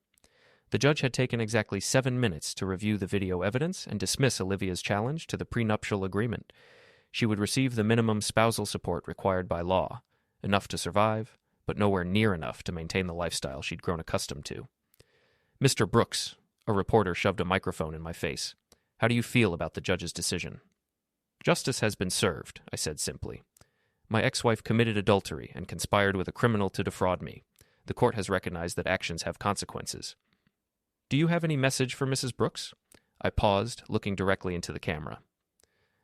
The judge had taken exactly 7 minutes to review the video evidence and dismiss Olivia's challenge to the prenuptial agreement. She would receive the minimum spousal support required by law, enough to survive, but nowhere near enough to maintain the lifestyle she'd grown accustomed to. Mr. Brooks, a reporter shoved a microphone in my face. How do you feel about the judge's decision? Justice has been served, I said simply. My ex-wife committed adultery and conspired with a criminal to defraud me. The court has recognized that actions have consequences. Do you have any message for Mrs. Brooks? I paused, looking directly into the camera.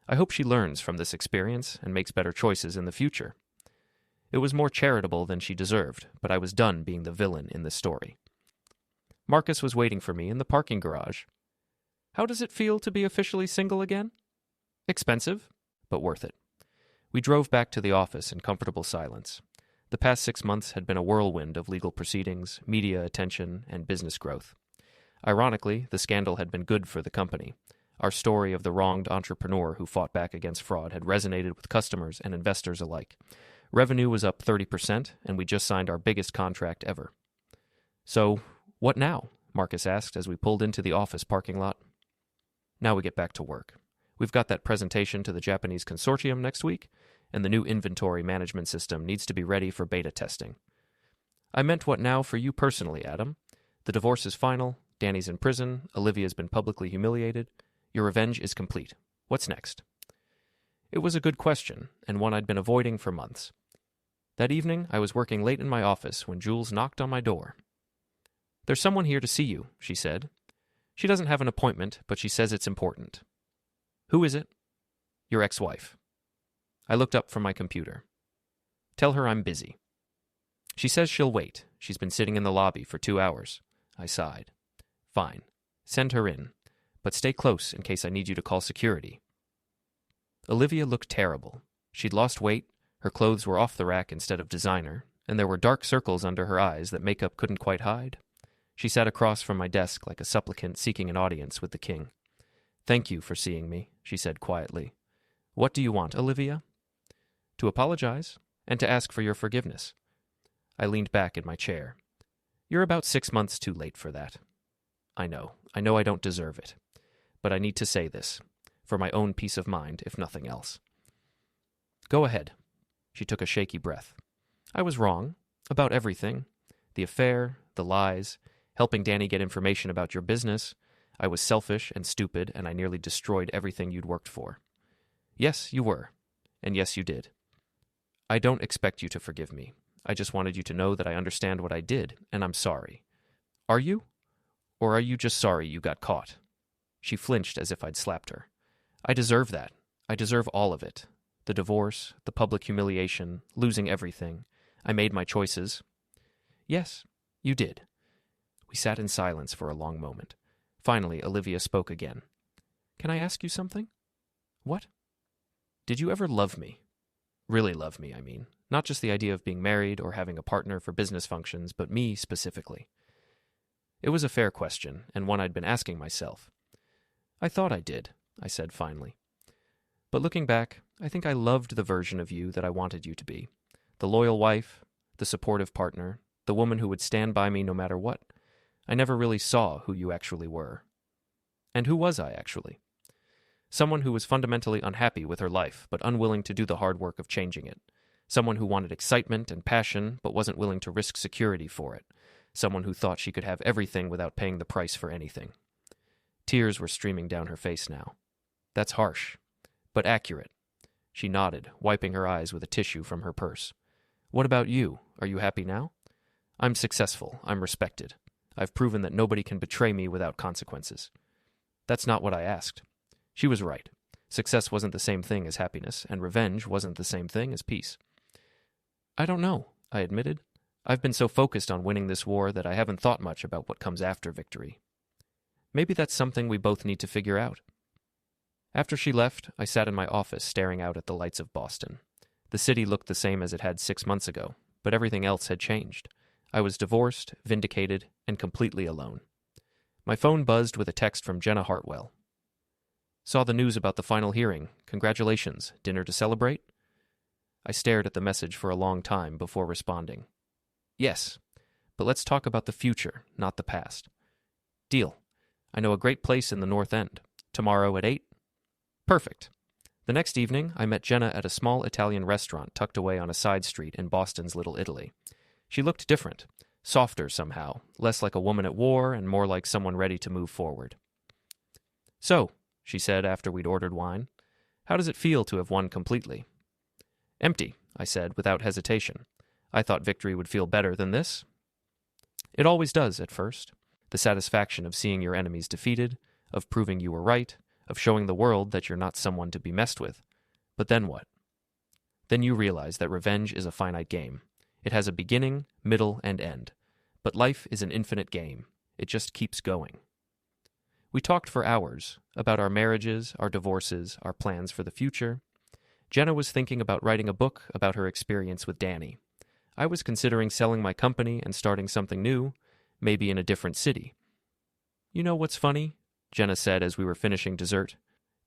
I hope she learns from this experience and makes better choices in the future. It was more charitable than she deserved, but I was done being the villain in this story. Marcus was waiting for me in the parking garage. How does it feel to be officially single again? Expensive, but worth it. We drove back to the office in comfortable silence. The past 6 months had been a whirlwind of legal proceedings, media attention, and business growth. Ironically, the scandal had been good for the company. Our story of the wronged entrepreneur who fought back against fraud had resonated with customers and investors alike. Revenue was up 30%, and we just signed our biggest contract ever. So, what now? Marcus asked as we pulled into the office parking lot. Now we get back to work. We've got that presentation to the Japanese consortium next week, and the new inventory management system needs to be ready for beta testing. I meant what now for you personally, Adam. The divorce is final, Danny's in prison, Olivia's been publicly humiliated. Your revenge is complete. What's next? It was a good question, and one I'd been avoiding for months. That evening, I was working late in my office when Jules knocked on my door. "There's someone here to see you," she said. "She doesn't have an appointment, but she says it's important." "Who is it?" "Your ex-wife." I looked up from my computer. "Tell her I'm busy." "She says she'll wait. She's been sitting in the lobby for 2 hours." I sighed. "Fine. Send her in. But stay close in case I need you to call security." Olivia looked terrible. She'd lost weight, her clothes were off the rack instead of designer, and there were dark circles under her eyes that makeup couldn't quite hide. She sat across from my desk like a supplicant seeking an audience with the king. "Thank you for seeing me," she said quietly. "What do you want, Olivia?" "To apologize, and to ask for your forgiveness." I leaned back in my chair. "You're about 6 months too late for that." I know I don't deserve it. But I need to say this, for my own peace of mind, if nothing else. "Go ahead." She took a shaky breath. "I was wrong. About everything. The affair, the lies, helping Danny get information about your business. I was selfish and stupid, and I nearly destroyed everything you'd worked for. Yes, you were. And yes, you did. I don't expect you to forgive me. I just wanted you to know that I understand what I did, and I'm sorry. Are you? Or are you just sorry you got caught?" She flinched as if I'd slapped her. "I deserve that. I deserve all of it. The divorce, the public humiliation, losing everything. I made my choices." "Yes, you did." We sat in silence for a long moment. Finally, Olivia spoke again. "Can I ask you something?" "What?" "Did you ever love me? Really love me, I mean. Not just the idea of being married or having a partner for business functions, but me specifically." It was a fair question, and one I'd been asking myself. "I thought I did," I said finally. "But looking back, I think I loved the version of you that I wanted you to be. The loyal wife, the supportive partner, the woman who would stand by me no matter what. I never really saw who you actually were." And who was I, actually? Someone who was fundamentally unhappy with her life, but unwilling to do the hard work of changing it. Someone who wanted excitement and passion, but wasn't willing to risk security for it. Someone who thought she could have everything without paying the price for anything. Tears were streaming down her face now. "That's harsh, but accurate." She nodded, wiping her eyes with a tissue from her purse. "What about you? Are you happy now?" "I'm successful. I'm respected. I've proven that nobody can betray me without consequences." "That's not what I asked." She was right. Success wasn't the same thing as happiness, and revenge wasn't the same thing as peace. "I don't know," I admitted. "I've been so focused on winning this war that I haven't thought much about what comes after victory. Maybe that's something we both need to figure out." After she left, I sat in my office staring out at the lights of Boston. The city looked the same as it had 6 months ago, but everything else had changed. I was divorced, vindicated, and completely alone. My phone buzzed with a text from Jenna Hartwell. "Saw the news about the final hearing. Congratulations. Dinner to celebrate?" I stared at the message for a long time before responding. "Yes, but let's talk about the future, not the past." "Deal. I know a great place in the North End. Tomorrow at 8? "Perfect." The next evening, I met Jenna at a small Italian restaurant tucked away on a side street in Boston's Little Italy. She looked different, softer somehow, less like a woman at war and more like someone ready to move forward. "So," she said after we'd ordered wine, "how does it feel to have won completely?" "Empty," I said without hesitation. I thought victory would feel better than this. "It always does at first. The satisfaction of seeing your enemies defeated, of proving you were right, of showing the world that you're not someone to be messed with. But then what? Then you realize that revenge is a finite game. It has a beginning, middle, and end. But life is an infinite game. It just keeps going." We talked for hours about our marriages, our divorces, our plans for the future. Jenna was thinking about writing a book about her experience with Danny. I was considering selling my company and starting something new, maybe in a different city. "You know what's funny?" Jenna said as we were finishing dessert.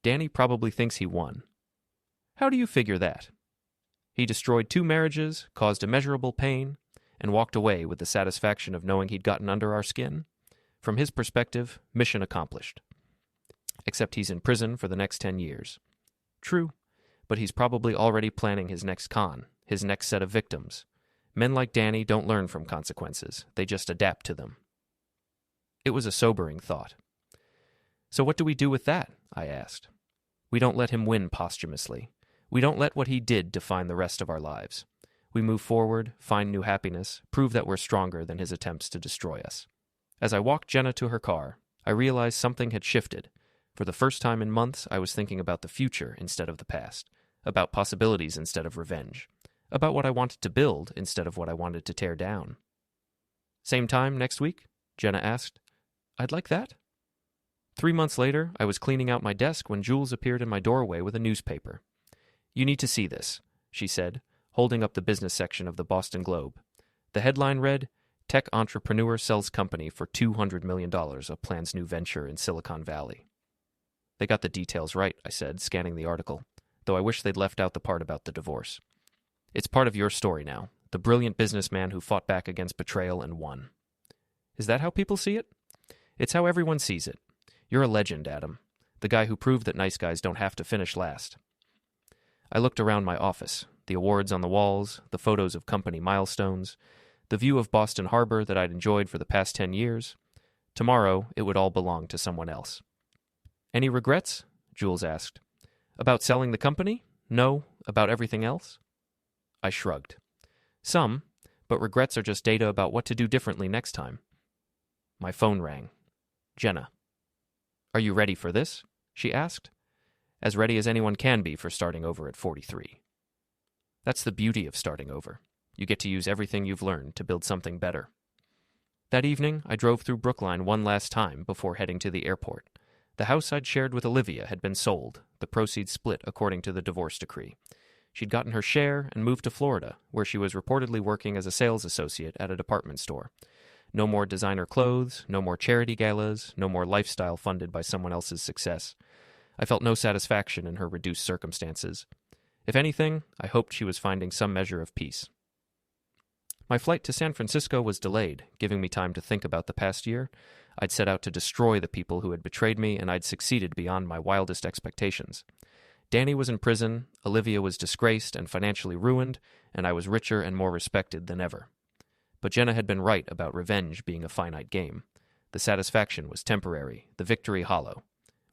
"Danny probably thinks he won." "How do you figure that?" He destroyed 2 marriages, caused immeasurable pain, and walked away with the satisfaction of knowing he'd gotten under our skin. From his perspective, mission accomplished. Except he's in prison for the next 10 years. True, but he's probably already planning his next con, his next set of victims. Men like Danny don't learn from consequences. They just adapt to them. It was a sobering thought. So what do we do with that? I asked. We don't let him win posthumously. We don't let what he did define the rest of our lives. We move forward, find new happiness, prove that we're stronger than his attempts to destroy us. As I walked Jenna to her car, I realized something had shifted. For the first time in months, I was thinking about the future instead of the past, about possibilities instead of revenge, about what I wanted to build instead of what I wanted to tear down. Same time next week? Jenna asked. I'd like that. 3 months later, I was cleaning out my desk when Jules appeared in my doorway with a newspaper. You need to see this, she said, holding up the business section of the Boston Globe. The headline read, Tech Entrepreneur Sells Company for $200 million of plans new venture in Silicon Valley. They got the details right, I said, scanning the article, though I wish they'd left out the part about the divorce. It's part of your story now, the brilliant businessman who fought back against betrayal and won. Is that how people see it? It's how everyone sees it. You're a legend, Adam, the guy who proved that nice guys don't have to finish last. I looked around my office, the awards on the walls, the photos of company milestones, the view of Boston Harbor that I'd enjoyed for the past 10 years. Tomorrow, it would all belong to someone else. Any regrets? Jules asked. About selling the company? No. About everything else? I shrugged. Some, but regrets are just data about what to do differently next time. My phone rang. Jenna. Are you ready for this? She asked. As ready as anyone can be for starting over at 43. That's the beauty of starting over. You get to use everything you've learned to build something better. That evening, I drove through Brookline one last time before heading to the airport. The house I'd shared with Olivia had been sold, the proceeds split according to the divorce decree. She'd gotten her share and moved to Florida, where she was reportedly working as a sales associate at a department store. No more designer clothes, no more charity galas, no more lifestyle funded by someone else's success. I felt no satisfaction in her reduced circumstances. If anything, I hoped she was finding some measure of peace. My flight to San Francisco was delayed, giving me time to think about the past year. I'd set out to destroy the people who had betrayed me, and I'd succeeded beyond my wildest expectations. Danny was in prison, Olivia was disgraced and financially ruined, and I was richer and more respected than ever. But Jenna had been right about revenge being a finite game. The satisfaction was temporary, the victory hollow.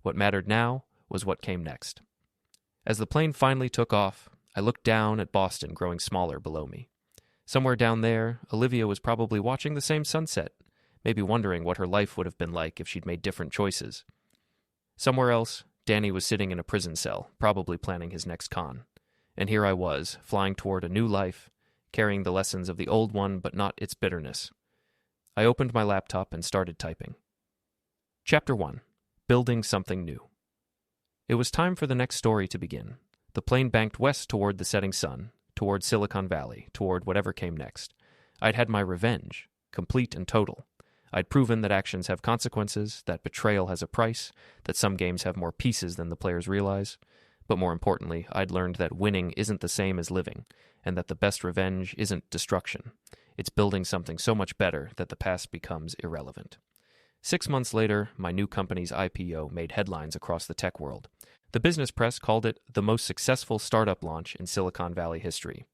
What mattered now was what came next. As the plane finally took off, I looked down at Boston growing smaller below me. Somewhere down there, Olivia was probably watching the same sunset, maybe wondering what her life would have been like if she'd made different choices. Somewhere else, Danny was sitting in a prison cell, probably planning his next con. And here I was, flying toward a new life, carrying the lessons of the old one but not its bitterness. I opened my laptop and started typing. Chapter 1. Building Something New. It was time for the next story to begin. The plane banked west toward the setting sun, toward Silicon Valley, toward whatever came next. I'd had my revenge, complete and total. I'd proven that actions have consequences, that betrayal has a price, that some games have more pieces than the players realize. But more importantly, I'd learned that winning isn't the same as living, and that the best revenge isn't destruction. It's building something so much better that the past becomes irrelevant. 6 months later, my new company's IPO made headlines across the tech world. The business press called it the most successful startup launch in Silicon Valley history.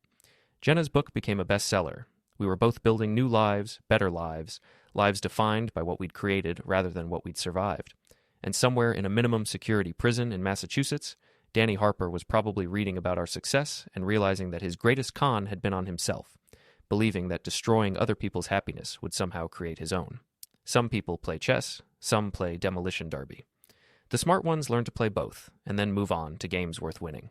Jenna's book became a bestseller. We were both building new lives, better lives, lives defined by what we'd created rather than what we'd survived. And somewhere in a minimum security prison in Massachusetts, Danny Harper was probably reading about our success and realizing that his greatest con had been on himself, believing that destroying other people's happiness would somehow create his own. Some people play chess, some play demolition derby. The smart ones learn to play both, and then move on to games worth winning.